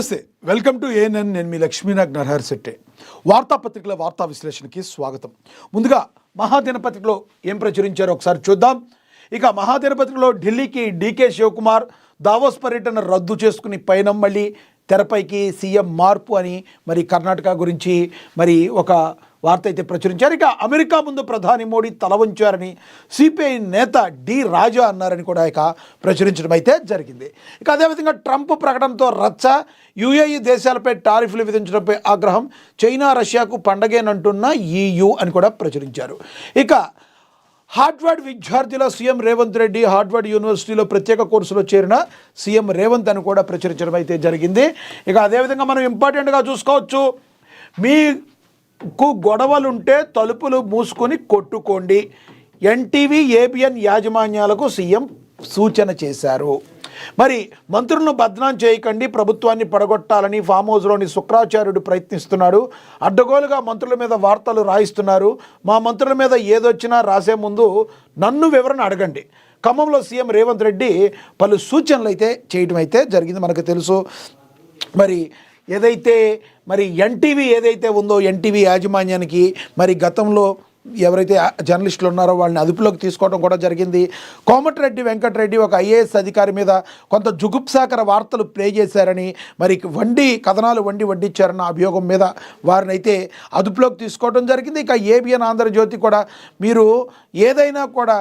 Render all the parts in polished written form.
నమస్తే, welcome to ANN. నేను మీ లక్ష్మీనాగ్ నరహర్ శెట్టి. వార్తాపత్రికల వార్తా విశ్లేషణకి స్వాగతం. ముందుగా మహాదినపత్రికలో ఏం ప్రచురించారో ఒకసారి చూద్దాం. ఇక మహాదినపత్రికలో ఢిల్లీకి డీకే శివకుమార్ దావోస్ పర్యటన రద్దు చేసుకుని పైన మళ్ళీ తెరపైకి సీఎం మార్పు అని మరి కర్ణాటక గురించి మరి ఒక వార్త అయితే ప్రచురించారు. ఇక అమెరికా ముందు ప్రధాని మోడీ తల వంచారని సిపిఐ నేత డి రాజా అన్నారని కూడా ఇక ప్రచురించడం అయితే జరిగింది. ఇక అదేవిధంగా ట్రంప్ ప్రకటనతో రచ్చ, యుఏఈ దేశాలపై టారిఫ్లు విధించడంపై ఆగ్రహం, చైనా రష్యాకు పండగేనంటున్న ఈయూ అని కూడా ప్రచురించారు. ఇక హార్వర్డ్ విద్యార్థుల సీఎం రేవంత్ రెడ్డి హార్వర్డ్ యూనివర్సిటీలో ప్రత్యేక కోర్సులో చేరిన సీఎం రేవంత్ అని కూడా ప్రచురించడం అయితే జరిగింది. ఇక అదేవిధంగా మనం ఇంపార్టెంట్గా చూసుకోవచ్చు, మీకు గొడవలుంటే తలుపులు మూసుకొని కొట్టుకోండి, ఎన్టీవీ ఏబిఎన్ యాజమాన్యాలకు సీఎం సూచన చేశారు. మరి మంత్రులను బద్నాం చేయకండి, ప్రభుత్వాన్ని పడగొట్టాలని ఫామ్ హౌస్లోని శుక్రాచార్యుడు ప్రయత్నిస్తున్నాడు. అడ్డగోలుగా మంత్రుల మీద వార్తలు రాయిస్తున్నారు. మా మంత్రుల మీద ఏదొచ్చినా రాసే ముందు నన్ను వివరణ అడగండి. ఖమ్మంలో సీఎం రేవంత్ రెడ్డి పలు సూచనలు అయితే చేయడం అయితే జరిగింది. మనకు తెలుసు, మరి ఏదైతే మరి ఎన్టీవీ ఏదైతే ఉందో ఎన్టీవీ యాజమాన్యానికి మరి గతంలో ఎవరైతే జర్నలిస్టులు ఉన్నారో వాళ్ళని అదుపులోకి తీసుకోవడం కూడా జరిగింది. కోమటిరెడ్డి వెంకటరెడ్డి ఒక ఐఏఎస్ అధికారి మీద కొంత జుగుప్సాకర వార్తలు ప్లే చేశారని, మరి కథనాలు వడ్డించారన్న అభియోగం మీద వారిని అయితే అదుపులోకి తీసుకోవడం జరిగింది. ఇక ఏబిఎన్ ఆంధ్రజ్యోతి కూడా మీరు ఏదైనా కూడా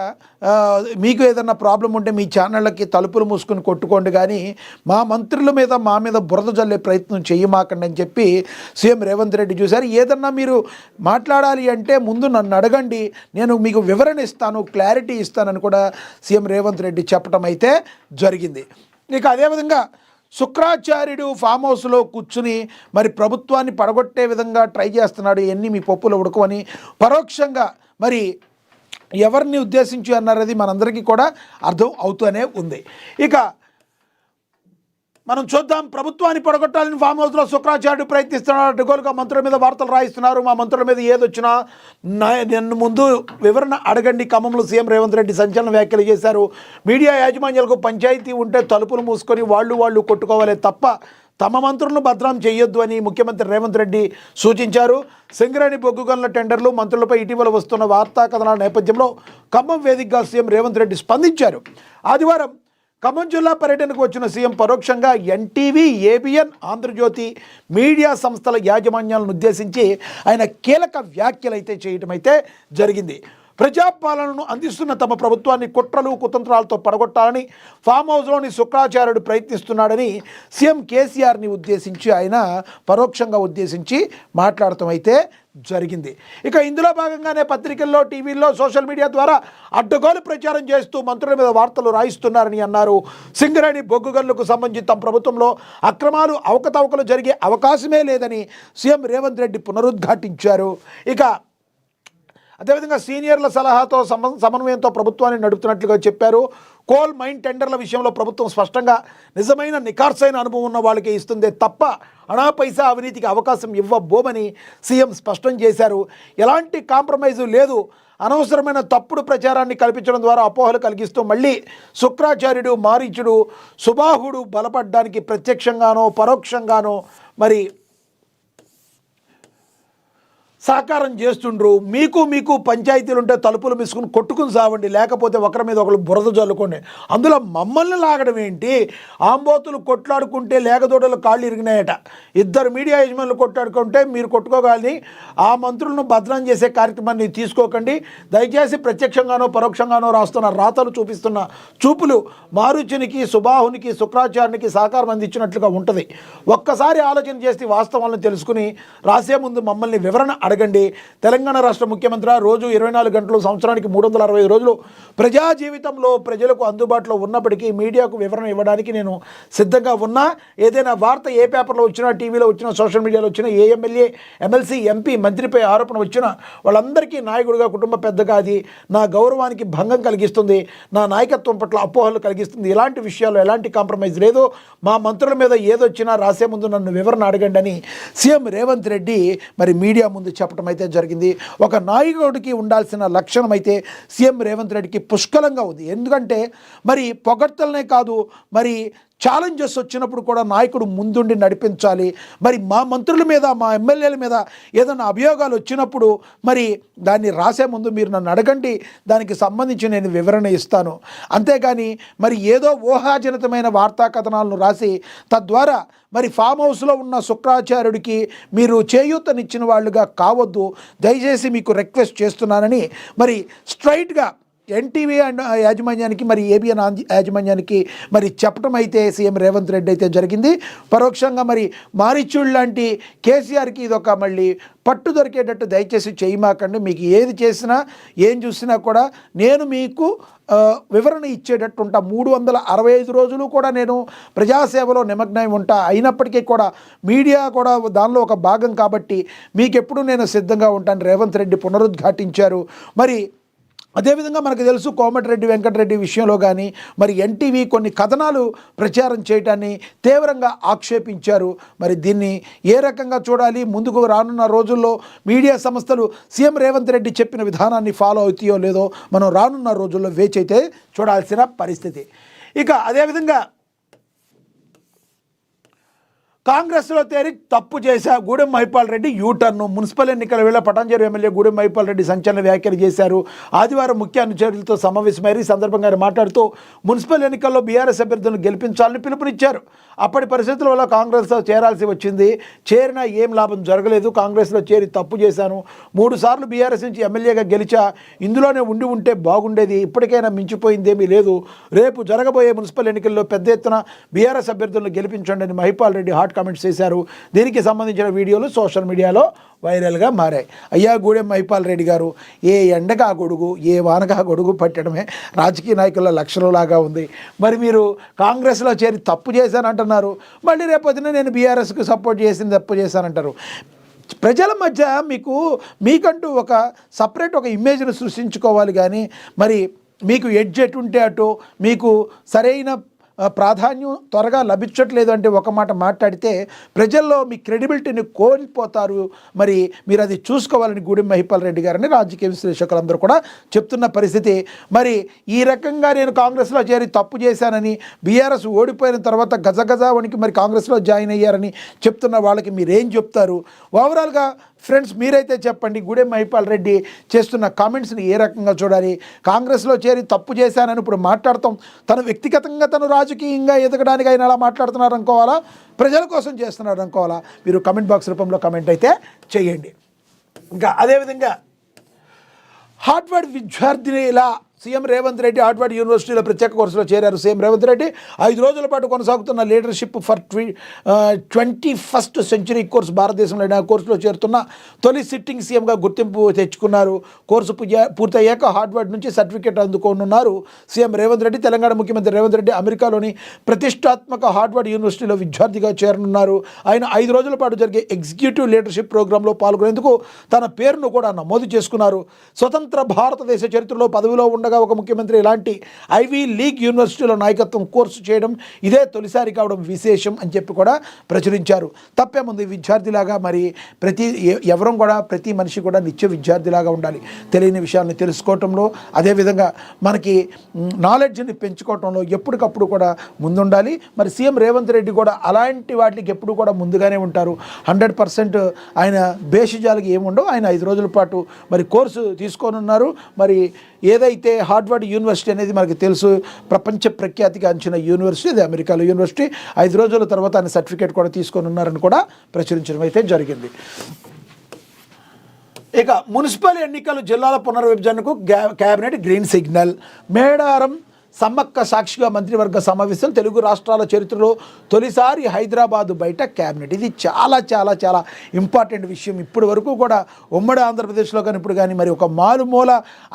మీకు ఏదైనా ప్రాబ్లం ఉంటే మీ ఛానళ్ళకి తలుపులు మూసుకుని కొట్టుకోండి, కానీ మా మంత్రుల మీద మా మీద బురద జల్లే ప్రయత్నం చేయమాకండి అని చెప్పి సీఎం రేవంత్ రెడ్డి చూశారు. ఏదన్నా మీరు మాట్లాడాలి అంటే ముందు నన్ను అడగండి, నేను మీకు వివరణ ఇస్తాను, క్లారిటీ ఇస్తానని కూడా సీఎం రేవంత్ రెడ్డి చెప్పడం అయితే జరిగింది. ఇక అదేవిధంగా శుక్రాచార్యుడు ఫామ్ హౌస్లో కూర్చుని మరి ప్రభుత్వాన్ని పడగొట్టే విధంగా ట్రై చేస్తున్నాడు, ఎన్ని మీ పప్పులు ఉడకవని పరోక్షంగా మరి ఎవరిని ఉద్దేశించి అన్నారది మనందరికీ కూడా అర్థం అవుతూనే ఉంది. ఇక మనం చూద్దాం, ప్రభుత్వాన్ని పడగొట్టాలని ఫామ్ హౌస్లో శుక్రాచార్యుడు ప్రయత్నిస్తున్నాడు. అడ్డగోలుగా మంత్రుల మీద వార్తలు రాయిస్తున్నారు. మా మంత్రుల మీద ఏదొచ్చినా నన్ను ముందు వివరణ అడగండి. ఖమ్మంలో సీఎం రేవంత్ రెడ్డి సంచలన వ్యాఖ్యలు చేశారు. మీడియా యాజమాన్యాలకు పంచాయతీ ఉంటే తలుపులు మూసుకొని వాళ్ళు కొట్టుకోవాలి తప్ప తమ మంత్రులను బద్నాం చేయొద్దు అని ముఖ్యమంత్రి రేవంత్ రెడ్డి సూచించారు. సింగరేణి బొగ్గు గనుల టెండర్లు మంత్రులపై ఇటీవల వస్తున్న వార్తా కథనాల నేపథ్యంలో ఖమ్మం వేదికగా సీఎం రేవంత్ రెడ్డి స్పందించారు. ఆదివారం ఖమ్మం జిల్లా పర్యటనకు వచ్చిన సీఎం పరోక్షంగా ఎన్టీవీ, ఏబిఎన్, ఆంధ్రజ్యోతి మీడియా సంస్థల యాజమాన్యాలను ఉద్దేశించి ఆయన కీలక వ్యాఖ్యలు అయితే చేయటం అయితే జరిగింది. ప్రజాపాలనను అందిస్తున్న తమ ప్రభుత్వాన్ని కుట్రలు కుతంత్రాలతో పడగొట్టాలని ఫామ్ హౌస్లోని శుక్రాచార్యుడు ప్రయత్నిస్తున్నాడని సీఎం కేసీఆర్ని ఉద్దేశించి ఆయన పరోక్షంగా ఉద్దేశించి మాట్లాడటం అయితే జరిగింది. ఇక ఇందులో భాగంగానే పత్రికల్లో, టీవీల్లో, సోషల్ మీడియా ద్వారా అడ్డగోలు ప్రచారం చేస్తూ మంత్రుల మీద వార్తలు రాయిస్తున్నారని అన్నారు. సింగరేణి బొగ్గు గనులకు సంబంధించి తమ ప్రభుత్వంలో అక్రమాలు, అవకతవకలు జరిగే అవకాశమే లేదని సీఎం రేవంత్ రెడ్డి పునరుద్ఘాటించారు. ఇక అదేవిధంగా సీనియర్ల సలహాతో సమన్వయంతో ప్రభుత్వాన్ని నడుపుతున్నట్లుగా చెప్పారు. కోల్ మైన్ టెండర్ల విషయంలో ప్రభుత్వం స్పష్టంగా నిజమైన నిఖార్సైన అనుభవం ఉన్న వాళ్ళకే ఇస్తుందే తప్ప అనా పైసా అవినీతికి అవకాశం ఇవ్వబోమని సీఎం స్పష్టం చేశారు. ఎలాంటి కాంప్రమైజు లేదు. అనవసరమైన తప్పుడు ప్రచారాన్ని కల్పించడం ద్వారా అపోహలు కలిగిస్తూ మళ్ళీ శుక్రాచార్యుడు, మారీచుడు, సుబాహుడు బలపడడానికి ప్రత్యక్షంగానో పరోక్షంగానో మరి సహకారం చేస్తుండ్రు. మీకు పంచాయతీలు ఉంటే తలుపులు మిసుకుని కొట్టుకుని సావండి, లేకపోతే ఒకరి మీద ఒకరు బురద చల్లుకోండి. అందులో మమ్మల్ని లాగడం ఏంటి? ఆంబోతులు కొట్లాడుకుంటే లేగదోడలు కాళ్ళు ఇరిగినాయట. ఇద్దరు మీడియా యజమానులు కొట్లాడుకుంటే మీరు కొట్టుకోగలని ఆ మంత్రులను బదనాం చేసే కార్యక్రమాన్ని తీసుకోకండి. దయచేసి ప్రత్యక్షంగానో పరోక్షంగానో రాస్తున్న రాతలు చూపిస్తున్న చూపులు మారుచునికి, సుబాహునికి, శుక్రాచార్యునికి సహకారం అందించినట్లుగా ఉంటుంది. ఒక్కసారి ఆలోచన చేసి వాస్తవాలను తెలుసుకుని రాసే ముందు మమ్మల్ని వివరణ అడగండి. తెలంగాణ రాష్ట్ర ముఖ్యమంత్రి రోజు 24 గంటలు, సంవత్సరానికి 365 రోజులు ప్రజా జీవితంలో ప్రజలకు అందుబాటులో ఉన్నప్పటికీ మీడియాకు వివరణ ఇవ్వడానికి నేను సిద్ధంగా ఉన్నా. ఏదైనా వార్త ఏ పేపర్లో వచ్చినా, టీవీలో వచ్చినా, సోషల్ మీడియాలో వచ్చినా, ఏ ఎమ్మెల్యే, ఎమ్మెల్సీ, ఎంపీ, మంత్రిపై ఆరోపణ వచ్చినా వాళ్ళందరికీ నాయకుడిగా, కుటుంబ పెద్దగా అది నా గౌరవానికి భంగం కలిగిస్తుంది, నా నాయకత్వం పట్ల అపోహలు కలిగిస్తుంది. ఇలాంటి విషయాల్లో ఎలాంటి కాంప్రమైజ్ లేదు. మా మంత్రుల మీద ఏదొచ్చినా రాసే ముందు నన్ను వివరణ అడగండి అని సీఎం రేవంత్ రెడ్డి మరి మీడియా ముందు చెప్పడం అయితే జరిగింది. ఒక నాయకుడికి ఉండాల్సిన లక్షణం అయితే సీఎం రేవంత్ రెడ్డికి పుష్కలంగా ఉంది. ఎందుకంటే మరి పొగడ్తలనే కాదు, మరి ఛాలెంజెస్ వచ్చినప్పుడు కూడా నాయకుడు ముందుండి నడిపించాలి. మరి మా మంత్రుల మీద, మా ఎమ్మెల్యేల మీద ఏదైనా అభియోగాలు వచ్చినప్పుడు మరి దాన్ని రాసే ముందు మీరు నన్ను అడగండి, దానికి సంబంధించి నేను వివరణ ఇస్తాను. అంతేగాని మరి ఏదో ఊహాజనితమైన వార్తా కథనాలను రాసి తద్వారా మరి ఫామ్ హౌస్లో ఉన్న శుక్రాచార్యుడికి మీరు చేయూతనిచ్చిన వాళ్ళుగా కావద్దు, దయచేసి మీకు రిక్వెస్ట్ చేస్తున్నానని మరి స్ట్రైట్గా ఎన్టీవీ యాజమాన్యానికి మరి ఏబిఎన్ యాజమాన్యానికి మరి చెప్పడం అయితే సీఎం రేవంత్ రెడ్డి అయితే జరిగింది. పరోక్షంగా మరి మారిచూడ్ లాంటి కేసీఆర్కి ఇదొక మళ్ళీ పట్టు దొరికేటట్టు దయచేసి చేయమాకండి. మీకు ఏది చేసినా ఏం చూసినా కూడా నేను మీకు వివరణ ఇచ్చేటట్టు ఉంటా. 365 రోజులు కూడా నేను ప్రజాసేవలో నిమగ్నమై ఉంటా. అయినప్పటికీ కూడా మీడియా కూడా దానిలో ఒక భాగం కాబట్టి మీకెప్పుడు నేను సిద్ధంగా ఉంటాను రేవంత్ రెడ్డి పునరుద్ఘాటించారు. మరి అదేవిధంగా మనకు తెలుసు కోమటిరెడ్డి వెంకటరెడ్డి విషయంలో కానీ మరి ఎన్టీవీ కొన్ని కథనాలు ప్రచారం చేయడాన్ని తీవ్రంగా ఆక్షేపించారు. మరి దీన్ని ఏ రకంగా చూడాలి, ముందుకు రానున్న రోజుల్లో మీడియా సంస్థలు సీఎం రేవంత్ రెడ్డి చెప్పిన విధానాన్ని ఫాలో అవుతాయో లేదో మనం రానున్న రోజుల్లో వేచైతే చూడాల్సిన పరిస్థితి. ఇక అదేవిధంగా కాంగ్రెస్లో తేరి తప్పు చేశా గూడెం మహిపాల్ రెడ్డి యూటర్ను. మున్సిపల్ ఎన్నికల వేళ పటాన్చెరు ఎమ్మెల్యే గూడెం మహిపాల్ రెడ్డి సంచలన వ్యాఖ్యలు చేశారు. ఆదివారం ముఖ్య అనుచరులతో సమావేశమయ్యారు. ఈ సందర్భంగా ఆయన మాట్లాడుతూ మున్సిపల్ ఎన్నికల్లో బీఆర్ఎస్ అభ్యర్థులను గెలిపించాలని పిలుపునిచ్చారు. అప్పటి పరిస్థితుల వల్ల కాంగ్రెస్లో చేరాల్సి వచ్చింది. చేరినా ఏం లాభం జరగలేదు. కాంగ్రెస్లో చేరి తప్పు చేశాను. 3 సార్లు బీఆర్ఎస్ నుంచి ఎమ్మెల్యేగా గెలిచా. ఇందులోనే ఉంటే బాగుండేది. ఇప్పటికైనా మించిపోయిందేమీ లేదు. రేపు జరగబోయే మున్సిపల్ ఎన్నికల్లో పెద్ద ఎత్తున బీఆర్ఎస్ అభ్యర్థులను గెలిపించండి అని మహిపాల్ రెడ్డి హాట్ కామెంట్స్ చేశారు. దీనికి సంబంధించిన వీడియోలు సోషల్ మీడియాలో వైరల్గా మారాయి. అయ్యా గూడెం మహిపాల్ రెడ్డి గారు, ఏ ఎండగా గొడుగు ఏ వానగా గొడుగు పట్టడమే రాజకీయ నాయకుల లక్షణంలాగా ఉంది. మరి మీరు కాంగ్రెస్లో చేరి తప్పు చేశానంటున్నారు, మళ్ళీ రేపొద్దున నేను బీఆర్ఎస్కి సపోర్ట్ చేసింది తప్పు చేశానంటారు. ప్రజల మధ్య మీకంటూ ఒక సపరేట్ ఒక ఇమేజ్ను సృష్టించుకోవాలి. కానీ మరి మీకు ఎడ్జ్ ఎటుంటే అటు మీకు సరైన ప్రాధాన్యం త్వరగా లభించట్లేదు అంటే ఒక మాట మాట్లాడితే ప్రజల్లో మీ క్రెడిబిలిటీని కోల్పోతారు. మరి మీరు అది చూసుకోవాలని గూడెం మహిపాల్ రెడ్డి గారని రాజకీయ విశ్లేషకులందరూ కూడా చెప్తున్న పరిస్థితి. మరి ఈ రకంగా నేను కాంగ్రెస్లో చేరి తప్పు చేశానని, బీఆర్ఎస్ ఓడిపోయిన తర్వాత గజగజ వణికి మరి కాంగ్రెస్లో జాయిన్ అయ్యారని చెప్తున్న వాళ్ళకి మీరేం చెప్తారు? ఓవరాల్గా ఫ్రెండ్స్ మీరైతే చెప్పండి, గూడెం మహిపాల్ రెడ్డి చేస్తున్న కామెంట్స్ని ఏ రకంగా చూడాలి? కాంగ్రెస్లో చేరి తప్పు చేశానని ఇప్పుడు మాట్లాడతాం, తను వ్యక్తిగతంగా తను రాజకీయంగా ఎదగడానికి ఆయన అలా మాట్లాడుతున్నారు అనుకోవాలా, ప్రజల కోసం చేస్తున్నారు అనుకోవాలా? మీరు కమెంట్ బాక్స్ రూపంలో కమెంట్ అయితే చేయండి. ఇంకా అదేవిధంగా హార్వర్డ్ విద్యార్థిని ఇలా సీఎం రేవంత్ రెడ్డి హార్వర్డ్ యూనివర్సిటీలో ప్రత్యేక కోర్సులో చేరారు. సీఎం రేవంత్ రెడ్డి 5 రోజుల పాటు కొనసాగుతున్న leadership for 21st century course భారతదేశంలో కోర్సులో చేరుతున్న తొలి సిట్టింగ్ సీఎంగా గుర్తింపు తెచ్చుకున్నారు. కోర్సు పూర్తయ్యాక హార్వర్డ్ నుంచి సర్టిఫికేట్ అందుకోనున్నారు సీఎం రేవంత్ రెడ్డి. తెలంగాణ ముఖ్యమంత్రి రేవంత్ రెడ్డి అమెరికాలోని ప్రతిష్టాత్మక హార్వర్డ్ యూనివర్సిటీలో విద్యార్థిగా చేరనున్నారు. ఆయన 5 రోజుల పాటు జరిగే ఎగ్జిక్యూటివ్ లీడర్షిప్ ప్రోగ్రాంలో పాల్గొనేందుకు తన పేరును కూడా నమోదు చేసుకున్నారు. స్వతంత్ర భారతదేశ చరిత్రలో పదవిలో ఉండగా ఒక ముఖ్యమంత్రి ఇలాంటి ఐవీ లీగ్ యూనివర్సిటీలో నాయకత్వం కోర్సు చేయడం ఇదే తొలిసారి కావడం విశేషం అని చెప్పి కూడా ప్రచురించారు. తప్పేముంది, విద్యార్థిలాగా మరి ప్రతి మనిషి కూడా నిత్య విద్యార్థిలాగా ఉండాలి. తెలియని విషయాన్ని తెలుసుకోవటంలో, అదేవిధంగా మనకి నాలెడ్జ్ని పెంచుకోవటంలో ఎప్పటికప్పుడు కూడా ముందుండాలి. మరి సీఎం రేవంత్ రెడ్డి కూడా అలాంటి వాటికి ఎప్పుడు కూడా ముందుగానే ఉంటారు. 100% ఆయన బేషిజాలకి ఏముండవు. ఆయన 5 రోజుల పాటు మరి కోర్సు తీసుకోనున్నారు. మరి ఏదైతే హార్వర్డ్ యూనివర్సిటీ అనేది మనకు తెలుసు, ప్రపంచ ప్రఖ్యాతిగాంచిన యూనివర్సిటీ, అది అమెరికాలో యూనివర్సిటీ. 5 రోజుల తర్వాత ఆయన సర్టిఫికేట్ కూడా తీసుకొని ఉన్నారని కూడా ప్రచురించడం అయితే జరిగింది. ఇక మున్సిపల్ ఎన్నికలు జిల్లాల పునర్విభజనకు cabinet green signal. Medaram Sammakka సాక్షిగా మంత్రివర్గ సమావేశం తెలుగు రాష్ట్రాల చరిత్రలో తొలిసారి హైదరాబాదు బయట క్యాబినెట్. ఇది చాలా చాలా చాలా ఇంపార్టెంట్ విషయం. ఇప్పటి వరకు కూడా ఉమ్మడి ఆంధ్రప్రదేశ్లో కానీ ఇప్పుడు కానీ మరి ఒక మారుమూల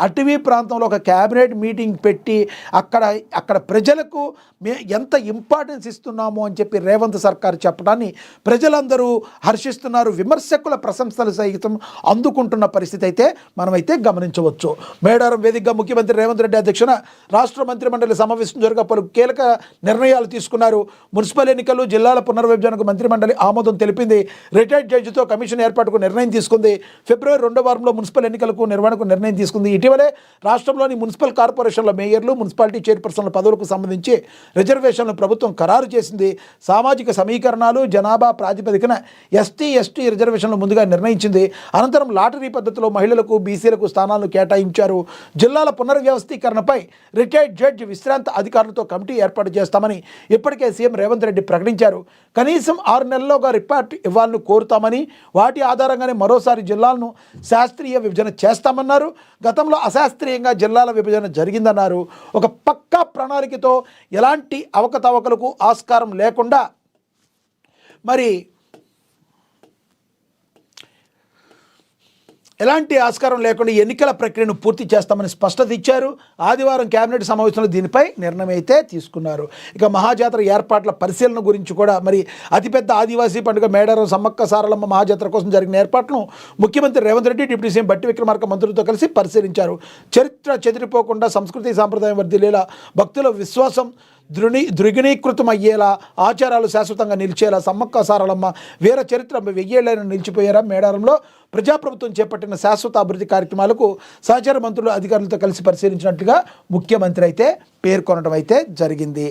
అటవీ ప్రాంతంలో ఒక క్యాబినెట్ మీటింగ్ పెట్టి అక్కడ ప్రజలకు ఎంత ఇంపార్టెన్స్ ఇస్తున్నామో అని చెప్పి రేవంత్ సర్కార్ చెప్పడాన్ని ప్రజలందరూ హర్షిస్తున్నారు. విమర్శకుల ప్రశంసలు సైతం అందుకుంటున్న పరిస్థితి అయితే మనమైతే గమనించవచ్చు. మేడారం వేదికగా ముఖ్యమంత్రి రేవంత్ రెడ్డి అధ్యక్షన రాష్ట్ర మంత్రి మంత్రిమండలి సమావేశం జరగా పలు కీలక నిర్ణయాలు తీసుకున్నారు. మున్సిపల్ ఎన్నికలు, జిల్లాల పునర్విభజనకు మంత్రిమండలి ఆమోదం తెలిపింది. రిటైర్డ్ జడ్జితో కమిషన్ ఏర్పాటుకు నిర్ణయం తీసుకుంది. ఫిబ్రవరి 2వ వారంలో మున్సిపల్ ఎన్నికలకు నిర్వహణకు నిర్ణయం తీసుకుంది. ఇటీవలే రాష్ట్రంలోని మున్సిపల్ కార్పొరేషన్ల మేయర్లు, మున్సిపాలిటీ చైర్పర్సన్ల పదవులకు సంబంధించి రిజర్వేషన్లు ప్రభుత్వం ఖరారు చేసింది. సామాజిక సమీకరణాలు, జనాభా ప్రాతిపదికన ఎస్టీ రిజర్వేషన్లు ముందుగా నిర్ణయించింది. అనంతరం లాటరీ పద్ధతిలో మహిళలకు, బీసీలకు స్థానాలను కేటాయించారు. జిల్లాల పునర్వ్యవస్థీకరణపై రిటైర్డ్ జడ్జి, విశ్రాంత అధికారులతో కమిటీ ఏర్పాటు చేస్తామని ఇప్పటికే సీఎం రేవంత్ రెడ్డి ప్రకటించారు. కనీసం 6 నెలల్లోగా రిపోర్ట్ ఇవ్వాలని కోరుతామని, వాటి ఆధారంగానే మరోసారి జిల్లాలను శాస్త్రీయ విభజన చేస్తామన్నారు. గతంలో అశాస్త్రీయంగా జిల్లాల విభజన జరిగిందన్నారు. ఒక పక్కా ప్రణాళికతో ఎలాంటి అవకతవకలకు ఆస్కారం లేకుండా ఎన్నికల ప్రక్రియను పూర్తి చేస్తామని స్పష్టత ఇచ్చారు. ఆదివారం కేబినెట్ సమావేశంలో దీనిపై నిర్ణయం అయితే తీసుకున్నారు. ఇక మహాజాతర ఏర్పాట్ల పరిశీలన గురించి కూడా అతిపెద్ద ఆదివాసీ పండుగ మేడారం సమ్మక్క సారలమ్మ మహాజాతర కోసం జరిగిన ఏర్పాట్లను ముఖ్యమంత్రి రేవంత్ రెడ్డి, డిప్యూటీ సీఎం బట్టి విక్రమార్క మంత్రులతో కలిసి పరిశీలించారు. చరిత్ర చెదిరిపోకుండా, సంస్కృతి సాంప్రదాయం వర్ధిల్లేలా, భక్తుల విశ్వాసం ద్విగుణీకృతం అయ్యేలా, ఆచారాలు శాశ్వతంగా నిలిచేలా సమ్మక్క సారలమ్మ వీర చరిత్ర 1000 ఏళ్లైనా నిలిచిపోయారా. మేడారంలో ప్రజాప్రభుత్వం చేపట్టిన శాశ్వత అభివృద్ధి కార్యక్రమాలకు సహచార మంత్రులు, అధికారులతో కలిసి పరిశీలించినట్లుగా ముఖ్యమంత్రి అయితే పేర్కొనడం అయితే జరిగింది.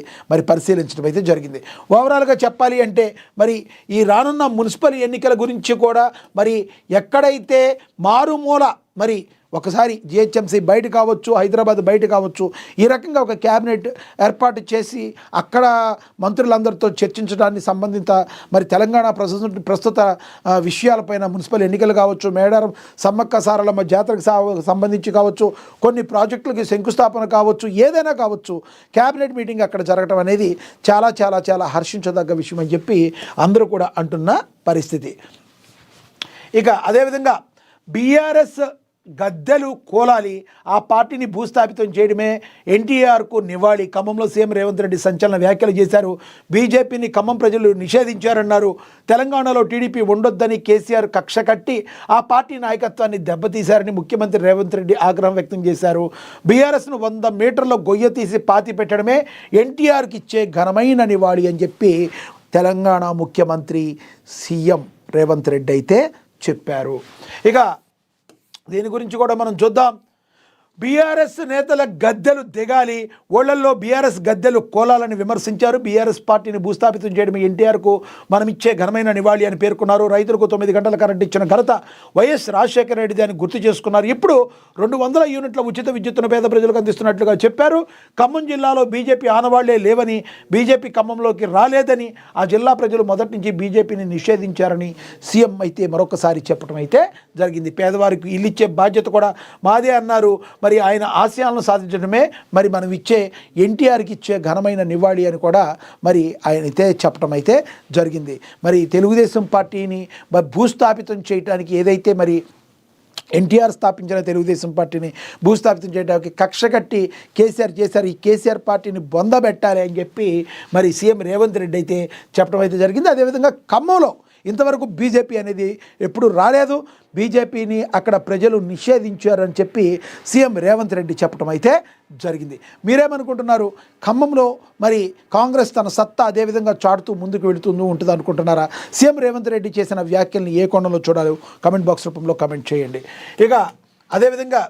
పరిశీలించడం అయితే జరిగింది. ఓవరాల్గా చెప్పాలి అంటే ఈ రానున్న మున్సిపల్ ఎన్నికల గురించి కూడా ఎక్కడైతే మారుమూల ఒకసారి జిహెచ్ఎంసీ బయట కావచ్చు, హైదరాబాద్ బయట కావచ్చు, ఈ రకంగా ఒక క్యాబినెట్ ఏర్పాటు చేసి అక్కడ మంత్రులందరితో చర్చించడానికి సంబంధిత తెలంగాణ ప్రస్తుత విషయాలపైన, మున్సిపల్ ఎన్నికలు కావచ్చు, మేడారం సమ్మక్క సారలమ్మ జాతరకు సంబంధించి కావచ్చు, కొన్ని ప్రాజెక్టులకి శంకుస్థాపన కావచ్చు, ఏదైనా కావచ్చు, క్యాబినెట్ మీటింగ్ అక్కడ జరగడం అనేది చాలా చాలా చాలా హర్షించదగ్గ విషయం అని చెప్పి అందరూ కూడా అంటున్న పరిస్థితి. ఇక అదేవిధంగా బీఆర్ఎస్ గద్దెలు కోలాలి, ఆ పార్టీని భూస్థాపితం చేయడమే ఎన్టీఆర్కు నివాళి. ఖమ్మంలో సీఎం రేవంత్ రెడ్డి సంచలన వ్యాఖ్యలు చేశారు. బీజేపీని ఖమ్మం ప్రజలు నిషేధించారన్నారు. తెలంగాణలో టీడీపీ ఉండొద్దని కేసీఆర్ కక్ష కట్టి ఆ పార్టీ నాయకత్వాన్ని దెబ్బతీశారని ముఖ్యమంత్రి రేవంత్ రెడ్డి ఆగ్రహం వ్యక్తం చేశారు. బీఆర్ఎస్ను 100 మీటర్ల గొయ్య తీసి పాతి పెట్టడమే ఎన్టీఆర్కి ఇచ్చే ఘనమైన నివాళి అని చెప్పి తెలంగాణ ముఖ్యమంత్రి సీఎం రేవంత్ రెడ్డి అయితే చెప్పారు. ఇక దీని గురించి కూడా మనం చూద్దాం. బీఆర్ఎస్ నేతల గద్దెలు దిగాలి, ఓళ్లల్లో బీఆర్ఎస్ గద్దెలు కోలాలని విమర్శించారు. బీఆర్ఎస్ పార్టీని భూస్థాపితం చేయడమే ఎన్టీఆర్కు మనం ఇచ్చే ఘనమైన నివాళి అని పేర్కొన్నారు. రైతులకు 9 గంటల కరెంటు ఇచ్చిన ఘనత వైఎస్ రాజశేఖర రెడ్డి అని గుర్తు చేసుకున్నారు. ఇప్పుడు 200 యూనిట్ల ఉచిత విద్యుత్తును పేద ప్రజలకు అందిస్తున్నట్లుగా చెప్పారు. ఖమ్మం జిల్లాలో బీజేపీ ఆనవాళ్లే లేవని, బీజేపీ ఖమ్మంలోకి రాలేదని, ఆ జిల్లా ప్రజలు మొదటి నుంచి బీజేపీని నిషేధించారని సీఎం అయితే మరొకసారి చెప్పడం అయితే జరిగింది. పేదవారికి ఇల్లు ఇచ్చే బాధ్యత కూడా మాదే అన్నారు. ఆయన ఆశయాలను సాధించడమే మనం ఇచ్చే ఎన్టీఆర్కి ఇచ్చే ఘనమైన నివాళి అని కూడా ఆయన అయితే చెప్పడం అయితే జరిగింది. తెలుగుదేశం పార్టీని భూస్థాపితం చేయడానికి ఏదైతే ఎన్టీఆర్ స్థాపించిన తెలుగుదేశం పార్టీని భూస్థాపితం చేయడానికి కక్ష కట్టి కేసీఆర్ చేశారు. ఈ కేసీఆర్ పార్టీని బొందబెట్టాలి అని చెప్పి సీఎం రేవంత్ రెడ్డి అయితే చెప్పడం అయితే జరిగింది. అదేవిధంగా ఖమ్మంలో ఇంతవరకు బీజేపీ అనేది ఎప్పుడు రాలేదు, బీజేపీని అక్కడ ప్రజలు నిషేధించారని చెప్పి సీఎం రేవంత్ రెడ్డి చెప్పడం అయితే జరిగింది. మీరేమనుకుంటున్నారు? ఖమ్మంలో కాంగ్రెస్ తన సత్తా అదేవిధంగా చాటుతూ ముందుకు ఉంటుంది అనుకుంటున్నారా? సీఎం రేవంత్ రెడ్డి చేసిన వ్యాఖ్యల్ని ఏ కోణంలో చూడాలి? కామెంట్ బాక్స్ రూపంలో కామెంట్ చేయండి. ఇక అదేవిధంగా